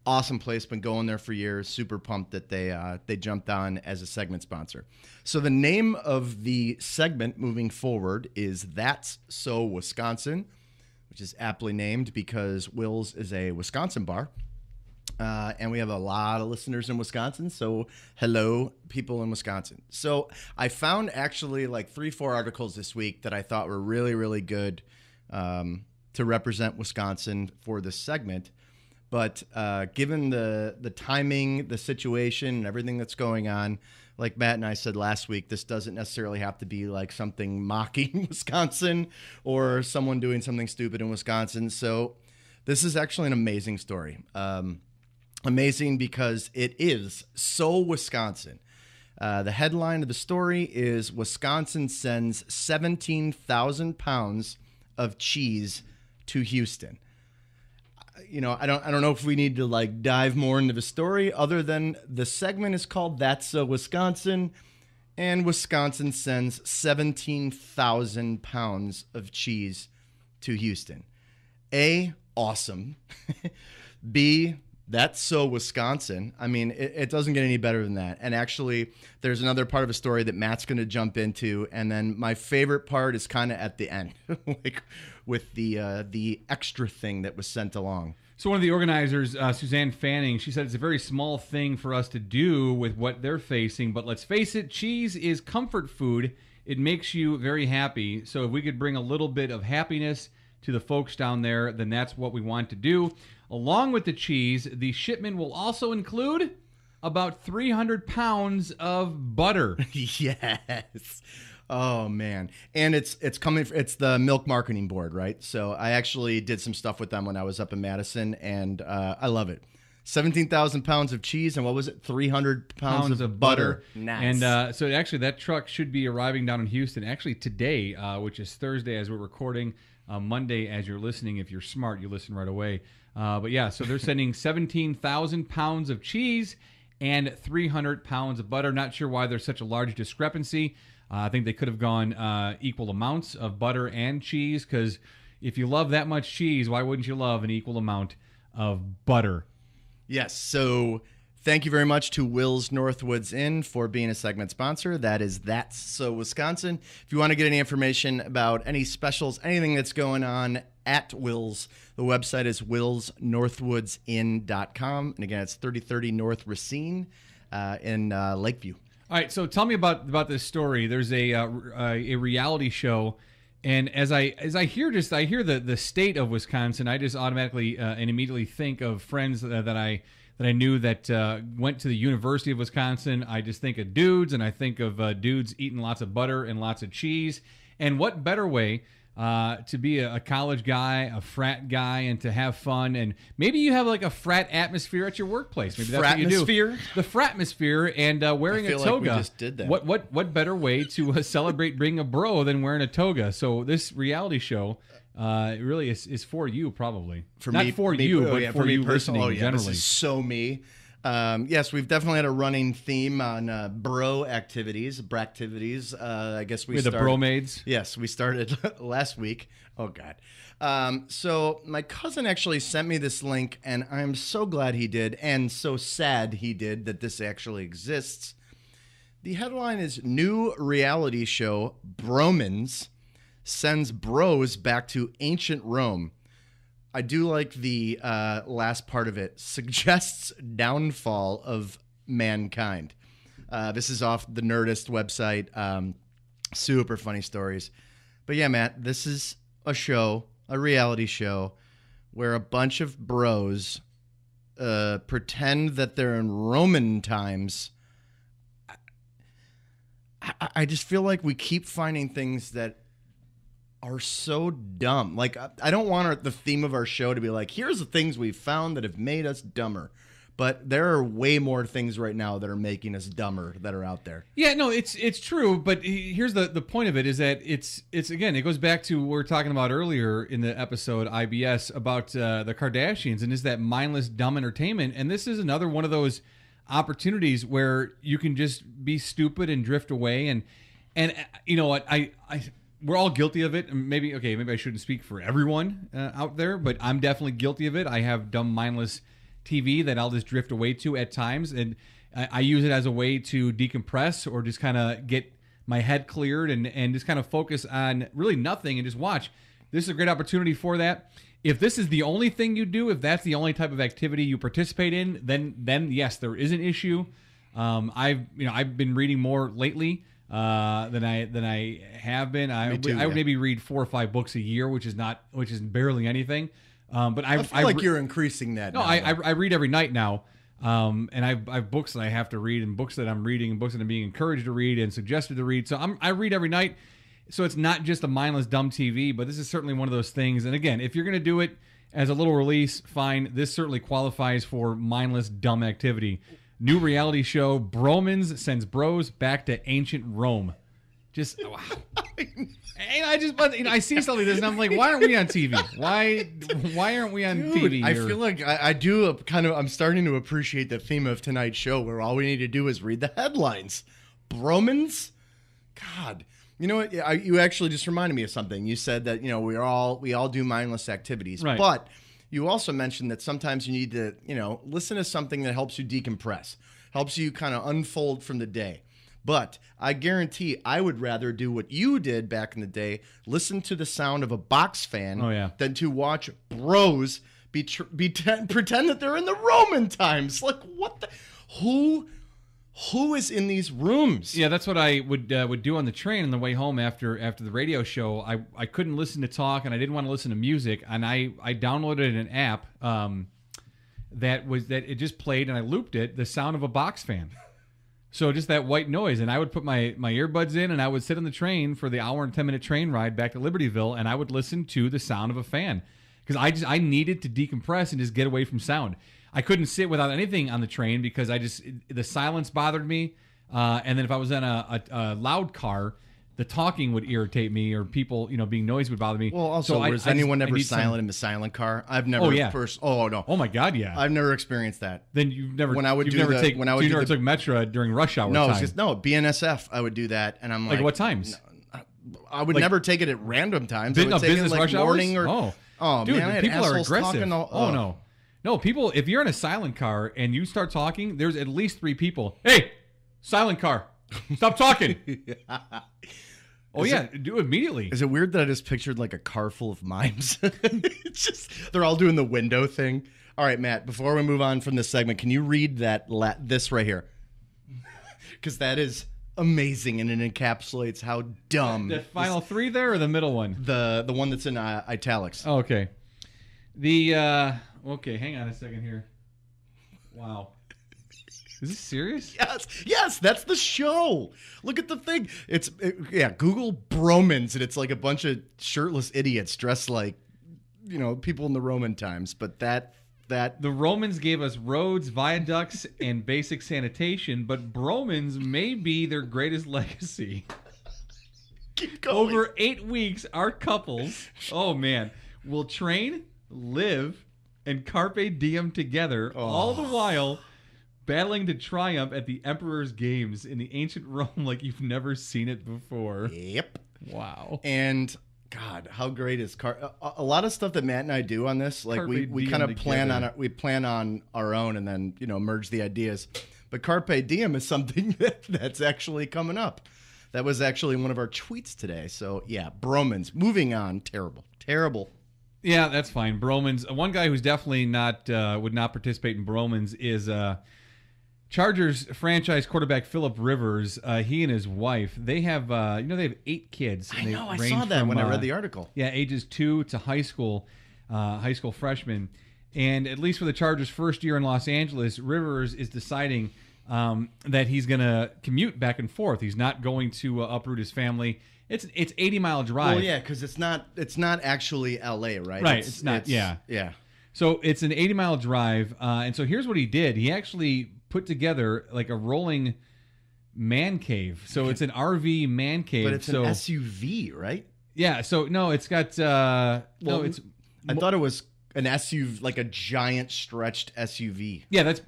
Awesome place, been going there for years. Super pumped that they jumped on as a segment sponsor. So the name of the segment moving forward is That's So Wisconsin, which is aptly named because Will's is a Wisconsin bar. And we have a lot of listeners in Wisconsin, so hello, people in Wisconsin. So I found actually like 3-4 articles this week that I thought were really, really good to represent Wisconsin for this segment. But given the timing, the situation, and everything that's going on, like Matt and I said last week, this doesn't necessarily have to be like something mocking Wisconsin or someone doing something stupid in Wisconsin. So this is actually an amazing story. Amazing because it is so Wisconsin. The headline of the story is Wisconsin sends 17,000 pounds of cheese to Houston. I don't know if we need to like dive more into the story other than the segment is called That's So Wisconsin, and Wisconsin sends 17,000 pounds of cheese to Houston. A, awesome. B, that's so Wisconsin. I mean, it doesn't get any better than that. And actually, there's another part of a story that Matt's going to jump into. And then my favorite part is kind of at the end, like with the extra thing that was sent along. So one of the organizers, Suzanne Fanning, she said it's a very small thing for us to do with what they're facing. But let's face it, cheese is comfort food. It makes you very happy. So if we could bring a little bit of happiness to the folks down there, then that's what we want to do. Along with the cheese, the shipment will also include about 300 pounds of butter. Yes. Oh man. And it's the Milk Marketing Board, right? So I actually did some stuff with them when I was up in Madison, and I love it. 17,000 pounds of cheese, and what was it? 300 pounds of butter. Nice. And so actually that truck should be arriving down in Houston actually today, which is Thursday as we're recording. Monday as you're listening. If you're smart, you listen right away. But yeah, so they're sending 17,000 pounds of cheese and 300 pounds of butter. Not sure why there's such a large discrepancy. I think they could have gone equal amounts of butter and cheese, because if you love that much cheese, why wouldn't you love an equal amount of butter? Yes, so Thank you very much to Will's Northwoods Inn for being a segment sponsor. That's So Wisconsin. If you want to get any information about any specials, anything that's going on at Will's, the website is willsnorthwoodsinn.com. And again, it's 3030 North Racine in Lakeview. All right, so tell me about this story. There's a reality show, and as I hear the state of Wisconsin, I just automatically and immediately think of friends that I knew that went to the University of Wisconsin. I just think of dudes, and I think of dudes eating lots of butter and lots of cheese. And what better way to be a college guy, a frat guy, and to have fun? And maybe you have like a frat atmosphere at your workplace. Maybe that's what you do. The fratmosphere, and wearing a toga. Like we just did that. What better way to celebrate being a bro than wearing a toga? So this reality show. It really is for you, probably. For Not me, for you, but yeah, for you personally. listening generally. This is so me. Yes, we've definitely had a running theme on bro activities, bractivities. I guess we started. The bromades? Yes, we started last week. Oh, God. So my cousin actually sent me this link, and I'm so glad he did, and so sad he did that this actually exists. The headline is New Reality Show Bromans Sends Bros Back to Ancient Rome. I do like the last part of it. Suggests downfall of mankind. This is off the Nerdist website. Super funny stories. But yeah, Matt, this is a show, a reality show, where a bunch of bros pretend that they're in Roman times. I just feel like we keep finding things that are so dumb. Like, I don't want the theme of our show to be like, here's the things we've found that have made us dumber. But there are way more things right now that are making us dumber that are out there. Yeah, no, it's true. But here's the point of it is that it's again, it goes back to what we were talking about earlier in the episode I.B.S. about the Kardashians, and is that mindless, dumb entertainment. And this is another one of those opportunities where you can just be stupid and drift away. And you know what, we're all guilty of it. Maybe I shouldn't speak for everyone out there, but I'm definitely guilty of it. I have dumb, mindless TV that I'll just drift away to at times, and I use it as a way to decompress or just kind of get my head cleared and just kind of focus on really nothing and just watch. This is a great opportunity for that. If this is the only thing you do, if that's the only type of activity you participate in, then yes, there is an issue. I've been reading more lately than I have been. I would maybe read 4 or 5 books a year, which is barely anything. But I feel like you're increasing that. No, I read every night now, and I've books that I have to read, and books that I'm reading, and books that I'm being encouraged to read and suggested to read. So I read every night. So it's not just a mindless dumb TV, but this is certainly one of those things. And again, if you're going to do it as a little release, fine. This certainly qualifies for mindless dumb activity. New reality show, Bromans Sends Bros Back to Ancient Rome. Just, wow. And I see something like this, and I'm like, why aren't we on TV? Why aren't we on TV? I feel like I do I'm starting to appreciate the theme of tonight's show, where all we need to do is read the headlines. Bromans? God. You know what? You actually just reminded me of something. You said that, we all do mindless activities. Right. But you also mentioned that sometimes you need to, listen to something that helps you decompress, helps you kind of unfold from the day. But I guarantee I would rather do what you did back in the day, listen to the sound of a box fan, than to watch bros pretend that they're in the Roman times. Like, what the... Who is in these rooms? Yeah, that's what I would do on the train on the way home after the radio show. I couldn't listen to talk, and I didn't want to listen to music, and I downloaded an app that it just played, and I looped it, the sound of a box fan. So just that white noise, and I would put my earbuds in, and I would sit on the train for the hour and 10-minute train ride back to Libertyville, and I would listen to the sound of a fan because I needed to decompress and just get away from sound. I couldn't sit without anything on the train because the silence bothered me, and then if I was in a loud car, the talking would irritate me, or people being noisy would bother me. Well, also, was anyone ever silent in the silent car? I've never. Oh yeah. Oh no. Oh my God, yeah. I've never experienced that. Then you've never. When I would took Metro during rush hour. No, time. BNSF. I would do that, and I'm like, what times? I would never take it at random times. I would take business it rush morning hours? Oh dude, man, people are aggressive. No. No, people, if you're in a silent car and you start talking, there's at least 3 people. Hey, silent car, stop talking. Oh, yeah, do it immediately. Is it weird that I just pictured like a car full of mimes? It's just, they're all doing the window thing. All right, Matt, before we move on from this segment, can you read this right here? Because that is amazing and it encapsulates how dumb. The final 3 there or the middle one? The one that's in italics. Oh, okay. Okay, hang on a second here. Wow. Is this serious? Yes, that's the show. Look at the thing. Google Bromans, and it's like a bunch of shirtless idiots dressed like, people in the Roman times. But that the Romans gave us roads, viaducts, and basic sanitation, but Bromans may be their greatest legacy. Keep going. Over 8 weeks, our couples, oh man, will train, live, and carpe diem together, all the while battling to triumph at the Emperor's Games in the ancient Rome like you've never seen it before. Yep. Wow. And God, how great is a lot of stuff that Matt and I do on this, like we kind of plan on our own and then merge the ideas. But carpe diem is something that's actually coming up. That was actually one of our tweets today. So yeah, Bromans. Moving on. Terrible. Yeah, that's fine. Bromans. One guy who's definitely would not participate in Bromans is Chargers franchise quarterback Phillip Rivers. He and his wife, they have they have 8 kids. I know. I saw that when I read the article. Yeah, ages 2 to high school freshmen. And at least for the Chargers' first year in Los Angeles, Rivers is deciding that he's going to commute back and forth. He's not going to uproot his family. It's 80-mile drive. Well, yeah, because it's not actually L.A., right? Right. It's not. Yeah. So it's an 80-mile drive, and so here's what he did. He actually put together like a rolling man cave. So it's an RV man cave. But it's an SUV, right? Yeah. So no, it's got I thought it was an SUV, like a giant stretched SUV. Yeah, that's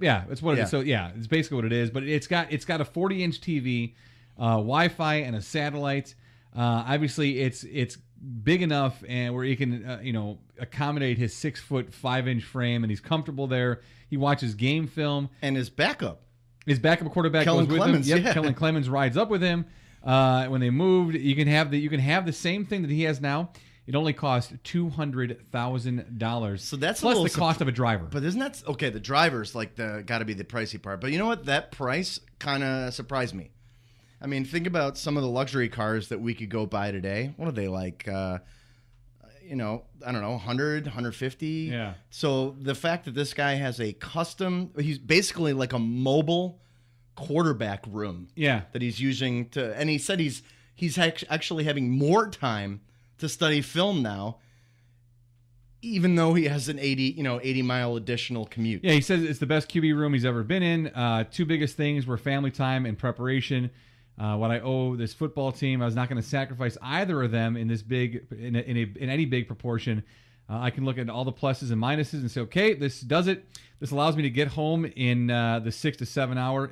what it is. So yeah, it's basically what it is. But it's got a 40-inch TV, Wi-Fi, and a satellite. Obviously, it's big enough and where he can accommodate his 6'5" frame, and he's comfortable there. He watches game film, and his backup quarterback Kellen goes with Clemens, him. Yep, yeah. Kellen Clemens rides up with him. When they moved, you can have the same thing that he has now. It only cost $200,000. So that's plus the cost of a driver. But isn't that okay? The driver's like got to be the pricey part. But you know what? That price kind of surprised me. I mean, think about some of the luxury cars that we could go buy today. What are they like? I don't know, 100, 150. Yeah. So the fact that this guy has he's basically like a mobile quarterback room. Yeah. That he's using and he said he's actually having more time to study film now, even though he has an 80-mile additional commute. Yeah, he says it's the best QB room he's ever been in. 2 biggest things were family time and preparation. What I owe this football team, I was not going to sacrifice either of them in any big proportion. I can look at all the pluses and minuses and say, okay, this does it. This allows me to get home in the 6 to 7 hour.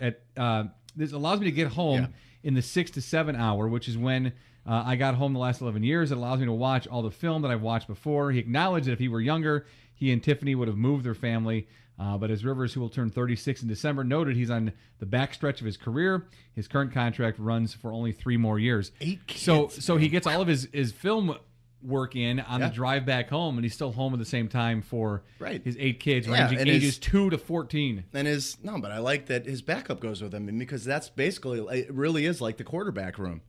This allows me to get home in the 6 to 7 hour, which is when I got home the last 11 years. It allows me to watch all the film that I've watched before. He acknowledged that if he were younger, he and Tiffany would have moved their family. But as Rivers, who will turn 36 in December, noted he's on the backstretch of his career. His current contract runs for only 3 more years. 8 kids. So he gets all of his film work in on the drive back home, and he's still home at the same time for his 8 kids, ranging ages 2 to 14. But I like that his backup goes with him, because that's basically, it really is like the quarterback room.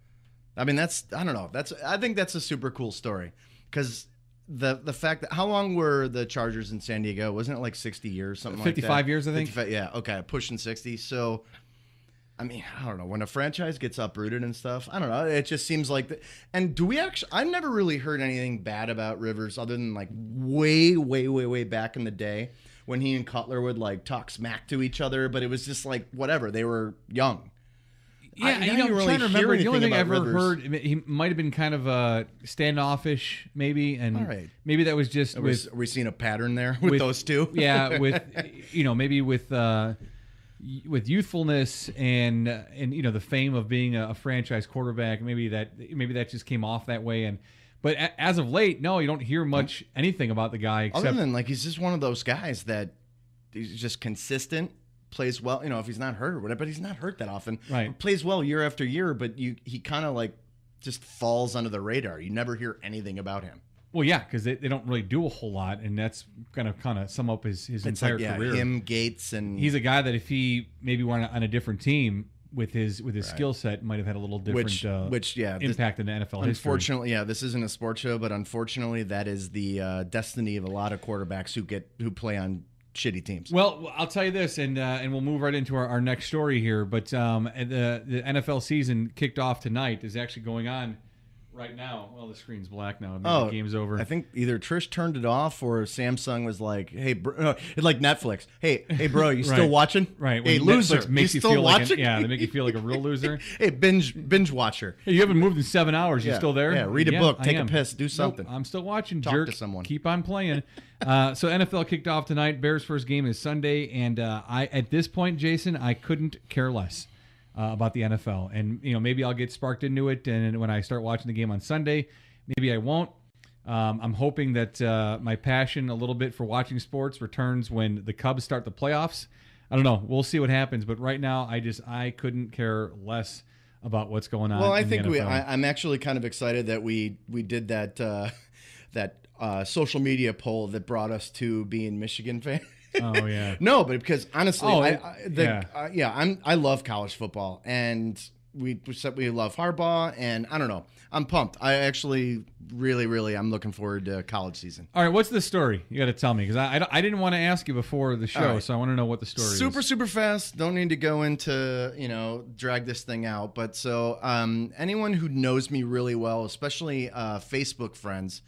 I mean, I think that's a super cool story, because the fact that, how long were the Chargers in San Diego? Wasn't it like 60 years, something like that? 55 years, I think. 55, yeah, okay, pushing 60. So, I mean, I don't know. When a franchise gets uprooted and stuff, I don't know. It just seems like and do we actually? I never really heard anything bad about Rivers, other than like way, way, way, way back in the day when he and Cutler would like talk smack to each other. But it was just like whatever. They were young. Yeah, I'm trying to remember. The only thing I ever heard, he might have been kind of standoffish, maybe, and maybe that was just are we seeing a pattern there with those two? Yeah, with maybe with youthfulness and the fame of being a franchise quarterback. Maybe that just came off that way. But as of late, no, you don't hear much anything about the guy except other than like he's just one of those guys that he's just consistent, plays well. You know, if he's not hurt or whatever, but he's not hurt that often. Right. Plays well year after year, but he kind of like just falls under the radar. You never hear anything about him. Well, yeah, because they don't really do a whole lot, and that's going to kind of sum up his entire career. Him, Gates, and he's a guy that if he maybe were on a different team with his skill set, might have had a little different impact in the NFL unfortunately, history. this isn't a sports show, but unfortunately, that is the destiny of a lot of quarterbacks who play on shitty teams. Well, I'll tell you this, and we'll move right into our next story here. But the NFL season kicked off tonight. Is actually going on right now. Well, the screen's black now. Maybe the game's over. I think either Trish turned it off or Samsung was like, "Hey, bro," no, it's like Netflix. Hey, bro, you still watching? Right. Hey, When loser, Netflix makes you still feel watching? they make you feel like a real loser. Hey, binge watcher. Hey, you haven't moved in 7 hours. You still there? Yeah, read a book, I take a am. piss, do something. Nope, I'm still watching. Talk jerk. to someone. Keep on playing. So NFL kicked off tonight. Bears' first game is Sunday, and I at this point, Jason, I couldn't care less about the NFL. And maybe I'll get sparked into it, and when I start watching the game on Sunday, maybe I won't. I'm hoping that my passion a little bit for watching sports returns when the Cubs start the playoffs. I don't know. We'll see what happens. But right now, I couldn't care less about what's going on. Well, I in think the NFL. I'm actually kind of excited that we did that social media poll that brought us to being Michigan fans. Oh yeah. No, but because honestly, Oh, I love college football, and we said we love Harbaugh, and I don't know, I'm pumped. I actually really I'm looking forward to college season. All right, what's the story? You got to tell me because I didn't want to ask you before the show, right. so I want to know what the story is. Super fast. Don't need to go into drag this thing out. But so anyone who knows me really well, especially Facebook friends,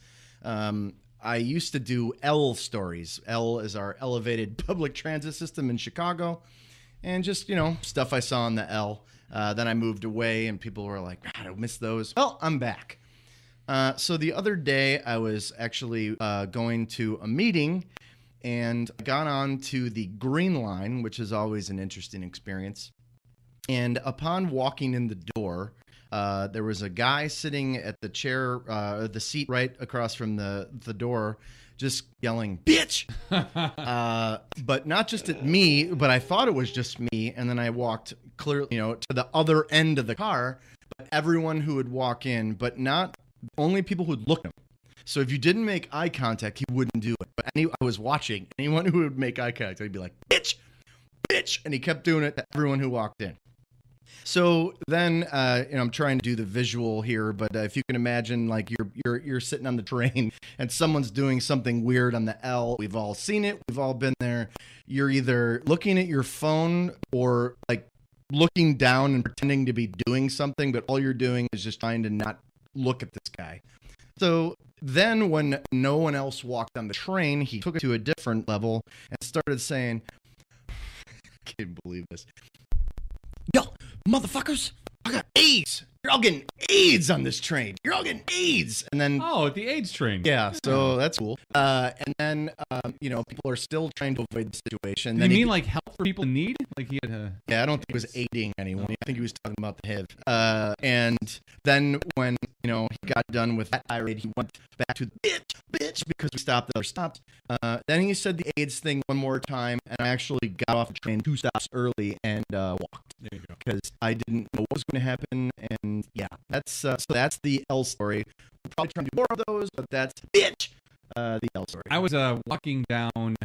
I used to do L stories. L is our elevated public transit system in Chicago, and just stuff I saw on the L. Then I moved away, and people were like, God, I miss those. Well, I'm back. So the other day, I was actually going to a meeting, and I got on to the Green Line, which is always an interesting experience. And upon walking in the door, there was a guy sitting at the chair, the seat right across from the door, just yelling, bitch! But not just at me, but I thought it was just me. And then I walked clearly, to the other end of the car, but everyone who would walk in, but not only people who'd look at him. So if you didn't make eye contact, he wouldn't do it. But I was watching. Anyone who would make eye contact, I'd be like, bitch! Bitch! And he kept doing it to everyone who walked in. So then, I'm trying to do the visual here, but if you can imagine, like you're sitting on the train and someone's doing something weird on the L. We've all seen it. We've all been there. You're either looking at your phone or like looking down and pretending to be doing something, but all you're doing is just trying to not look at this guy. So then, when no one else walked on the train, he took it to a different level and started saying, "I can't believe this." Yo, motherfuckers, I got AIDS. You're all getting AIDS on this train. You're all getting AIDS. And then... Oh, the AIDS train. Yeah, so that's cool. And then, people are still trying to avoid the situation. You mean like help for people in need? Like he had Yeah, I don't think he was aiding anyone. I think he was talking about the HIV. And then when, he got done with that tirade, he went back to the bitch, because we stopped. Then he said the AIDS thing one more time, and I actually got off the train 2 stops early and walked. There you go. Because I didn't know what was going to happen, and yeah, that's so that's the L story. We'll probably try to do more of those, but that's the L story. I was walking down.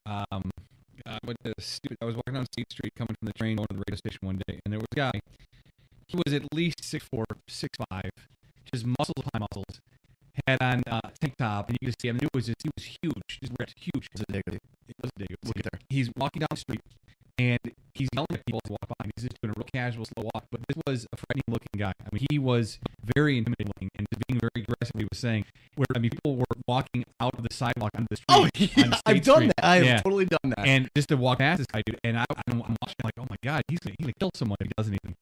I was walking down State Street, coming from the train, going to the radio station one day, and there was a guy. He was at least 6'4", 6'5", just muscles upon muscles. Had on tank top, and you could see him. He was huge, just ripped, huge. It was a dig. Look at there. He's walking down the street, and he's yelling at people to walk by. He's just doing a real casual, slow walk. But this was a frightening-looking guy. I mean, he was very intimidating-looking, and being very aggressive. He was saying, people were walking out of the sidewalk onto the street. Oh, yeah, I've done that. I have totally done that. And just to walk past this guy, dude, and I'm watching like, oh my God, he's gonna kill someone if he does anything.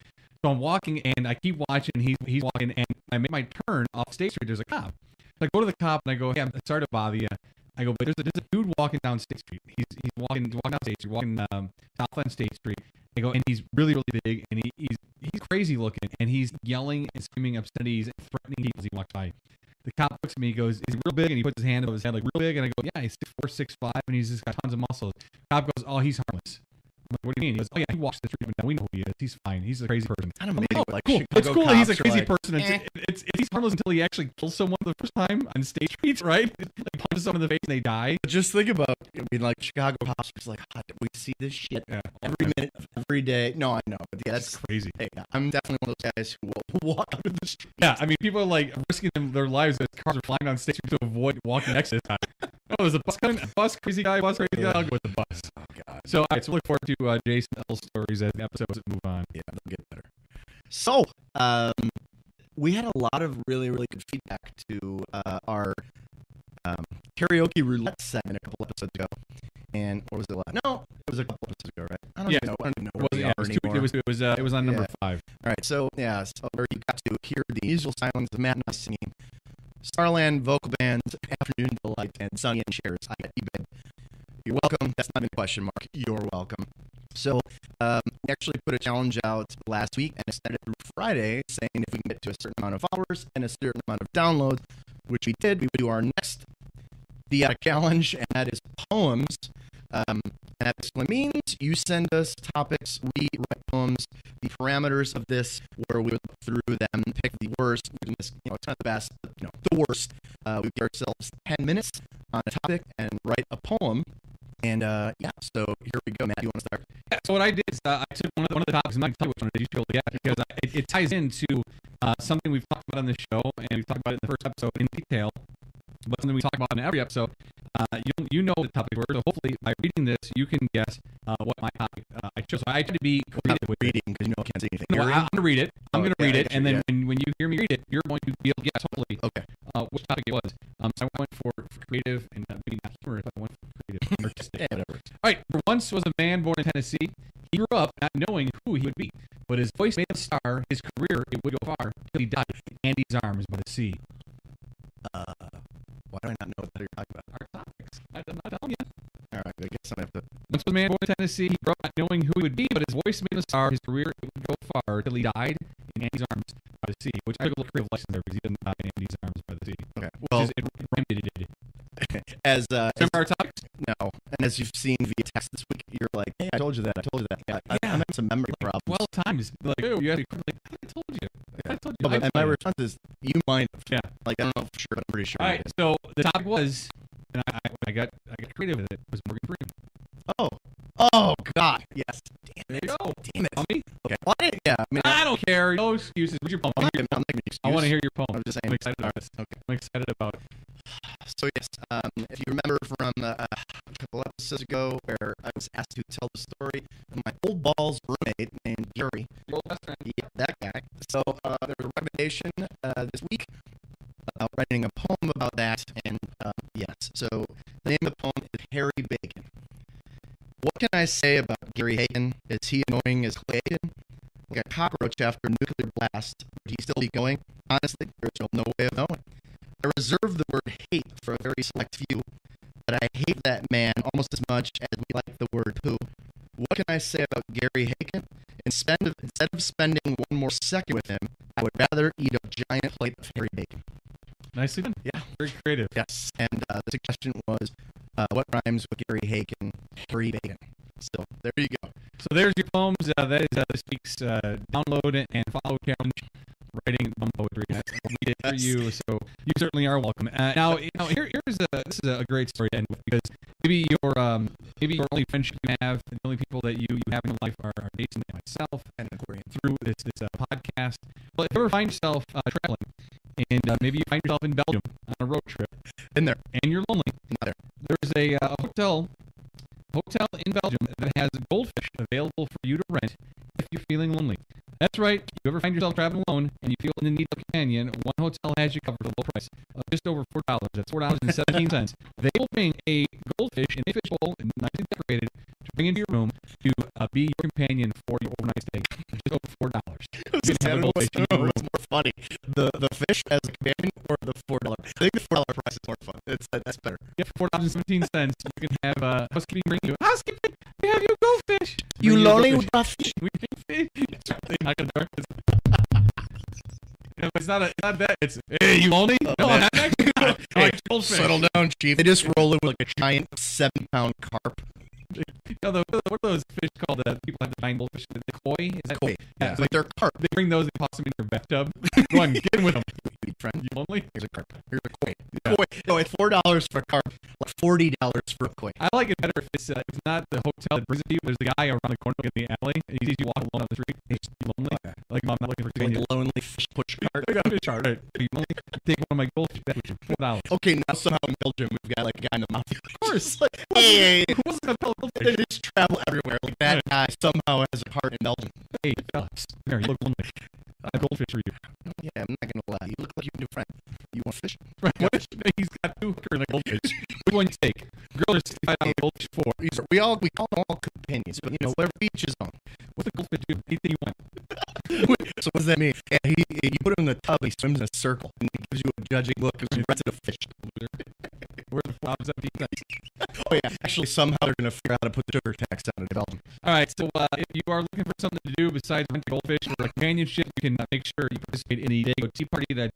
So I'm walking, and I keep watching. He's walking, and I make my turn off State Street. There's a cop. So I go to the cop, and I go, hey, I'm sorry to bother you. I go, but there's a dude walking down State Street. He's walking down State Street, walking south on State Street. I go, and he's really, really big, and he's crazy looking, and he's yelling and screaming obscenities and threatening people as he walks by. The cop looks at me, he goes, is he real big? And he puts his hand over his head, like, real big? And I go, yeah, he's 6'4", 6'5", and he's just got tons of muscles. Cop goes, oh, he's harmless. I'm like, what do you mean? He goes, oh, yeah, he watched the treatment down. We know who he is. He's fine. He's a crazy person. Kind of amazing. Like, cool. Chicago It's cool that he's a cops are crazy like, person. He's harmless until he actually kills someone the first time on stage streets, right? Like, punches someone in the face and they die. But just think about, I mean, like, Chicago cops are just like, God, we see this shit every minute, every day. No, I know. But yeah, that's crazy. Hey, I'm definitely one of those guys who will walk out of the street. Yeah, I mean, people are like risking their lives as cars are flying down stage to avoid walking next to this guy. Oh, there's a bus coming. Crazy guy. I'll go with the bus. Oh, God. So, all right, so look forward to Jason L's stories as the episodes move on. Yeah, they'll get better. So, we had a lot of really, really good feedback to our karaoke roulette segment a couple episodes ago. And what was it? No, it was a couple episodes ago, right? I don't even know where we are anymore. It was on number 5. All right, so yeah, so where you got to hear the usual silence of Matt and I singing, Starland vocal bands, Afternoon Delight, and Sonny and Shares. I got I.B.S. You're welcome. That's not even a question mark. You're welcome. So, we actually put a challenge out last week and extended through Friday, saying if we can get to a certain amount of followers and a certain amount of downloads, which we did, we would do our next challenge, and that is poems. And that basically means you send us topics, we write poems. The parameters of this, where we would look through them, pick the worst, it's not the best, but, the worst. We give ourselves 10 minutes on a topic and write a poem. And so here we go, Matt. You want to start? Yeah. So what I did is I took one of the topics. I'm not going to tell you which one you should be able to get because it ties into something we've talked about on this show, and we've talked about it in the first episode in detail. But something we talk about in every episode. You know the topic word, so hopefully by reading this, you can guess what my topic I chose. So I try to be creative with reading because I can't see anything. No, I'm going to read it. I'm going to read it, and then when you hear me read it, you're going to be able to guess hopefully which topic it was. So I went for creative and maybe not humorous, but I went for creative and artistic. Whatever. All right. There once was a man born in Tennessee. He grew up not knowing who he would be, but his voice made him a star. His career, it would go far till he died in Andy's arms by the sea. Why do I not know what you're talking about? Our topics. I'm not telling you. All right, I guess I have to. Once was a man born in Tennessee. He grew up not knowing who he would be, but his voice made him a star. His career, it would go far till he died in Andy's arms by the sea, which I took a little creative lesson there because he didn't die in Andy's arms by the sea. Okay. Well, it did. As remember our topics? No, and as you've seen via text this week, you're like, "Hey, I told you that. Yeah, I'm having some memory problems." 12 times. Like, oh, you actually like, I told you. I told you. And my response is, "You might have." Yeah. Like, I don't know for sure, but I'm pretty sure. All right. So the topic was, and I got creative with it. Was Morgan Freeman. Oh God. Yes. Damn it. There you go. Damn it. Tell me. Okay. Well, yeah. I mean, I don't care. No excuses. What's your poem? I'm not making an excuse. I want to hear your poem. I'm just saying. I'm excited about this. Okay. I'm excited about it. So yes, if you remember from a couple episodes ago, where I was asked to tell the story of my old balls roommate named Gary. Your old best friend. Yeah, that guy. So there was a recommendation this week writing a poem about that, and yes. So the name of the poem is Harry Bacon. What can I say about Gary Hagen? Is he annoying as Clay Aiken? Like a cockroach after a nuclear blast, would he still be going? Honestly, there's no way of knowing. I reserve the word hate for a very select few, but I hate that man almost as much as we like the word who. What can I say about Gary Hagen? Instead of spending one more second with him, I would rather eat a giant plate of Harry Bacon. Nicely done. Yeah. Very creative. Yes. And the suggestion was, what rhymes with Gary Hagen? Harry Bacon. So there you go. So there's your poems. That is this week's download and follow challenge. Writing poetry. We did it for you, so you certainly are welcome. Now, this is a great story to end with because maybe your only friendship you have, the only people that you have in your life are Jason and myself, and through this podcast. But if you ever find yourself traveling, and maybe you find yourself in Belgium on a road trip, in there, and you're lonely, not there. There's a hotel in Belgium that has goldfish available for you to rent if you're feeling lonely. That's right. If you ever find yourself traveling alone and you feel in the need of a companion, one hotel has you covered at a low price of just over $4. That's $4.17. They will bring a goldfish in a fish bowl, nicely decorated, to bring into your room to be your companion for your overnight stay. Just over $4. What's more funny, the fish as a companion or the $4? I think the $4 price is more fun. That's better. Yeah, for $4.17, you can have housekeeping bring you. Housekeeping, we have you goldfish. You lonely with my fish. We can fish. Knock on the door. it's not that. It's, hey, you lonely? No, I'm actually not. I like goldfish. Settle down, Chief. They just roll in with like a giant 7-pound carp. What are those fish called that people have the giant goldfish? The koi? Is that Koi. Yeah, It's like they're carp. they bring those and toss them in your bathtub. Go on, get in with them. Friend. You lonely? Here's a carp. Here's a koi. Yeah. Koi. No, it's $4 for a carp, like $40 for a koi. I like it better if it's not the hotel that brings it to you. There's the guy around the corner in the alley, and he sees you walk alone on the street. He's lonely. Okay. Like, I'm not looking for Like you. a lonely fish push cart. I got a fish cart. Right. Are you lonely? Take one of my goldfish back with you. $4. Okay, now somehow in Belgium we've got like a guy in the mafia. Of course. Like, hey, Who wasn't gonna tell they goldfish? just travel everywhere. Like that guy somehow has a heart in Belgium. Hey, Alex, there, you look lonely. I have goldfish for you. Yeah, I'm not gonna lie. You look like your new friend. You want fish? Right. What? He's got 2 hooker and a goldfish. Which one you take? Girl, there's $65 goldfish for. We call them all companions, but you know, whatever each his own. What's the goldfish do? Anything you want. So what does that mean? Yeah, you put him in the tub, he swims in a circle, and he gives you a judging look because he runs into a fish. Where's the flowers up to Oh yeah, actually somehow they're gonna figure out how to put the sugar tax down in Belgium. All right, so if you are looking for something to do besides hunt goldfish or companionship, you can make sure you participate in the Dago Tea Party. That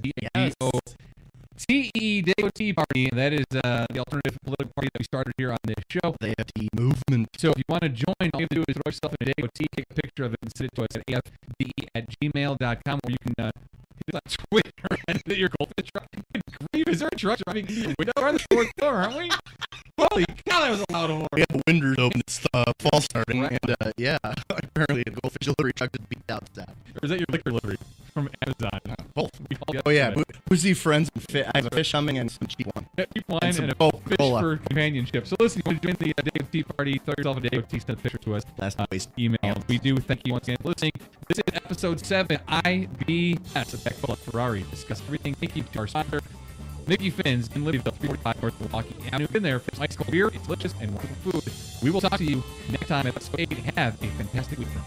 D-A-G-O-T-E Dago Tea Party. That is the alternative political party that we started here on this show. They have the movement. So if you want to join, all you have to do is throw yourself in a Dago Tea, take a picture of it, and send it to us at afde@gmail.com, or you can hit us on Twitter and hit your goldfish truck. Is there a truck driving? We're on the 4th floor, aren't we? Holy cow, that was a loud horn. We have the windows open. It's fall starting, and yeah, apparently the goldfish delivery truck is beat out to that. Or is that your liquor delivery from Amazon? Both. We all got Oh yeah, that. Boozy friends and fit. I have a fish humming and some cheap one. Keep wine And some and a Coca-Cola. fish for companionship. So listen, you want to join the Dago Tea Party, throw yourself a Dago Tea, send a picture to us. Last waste. Email. We do thank you once again for listening. This is episode 7, I.B.S. Attack Full of Ferrari. Discuss everything. Thank you to our sponsor, Mickey Finn's in Libertyville, 345 North Milwaukee Avenue. Been there. It's ice cold beer. It's delicious and wonderful food. We will talk to you next time at episode 8. Have a fantastic weekend.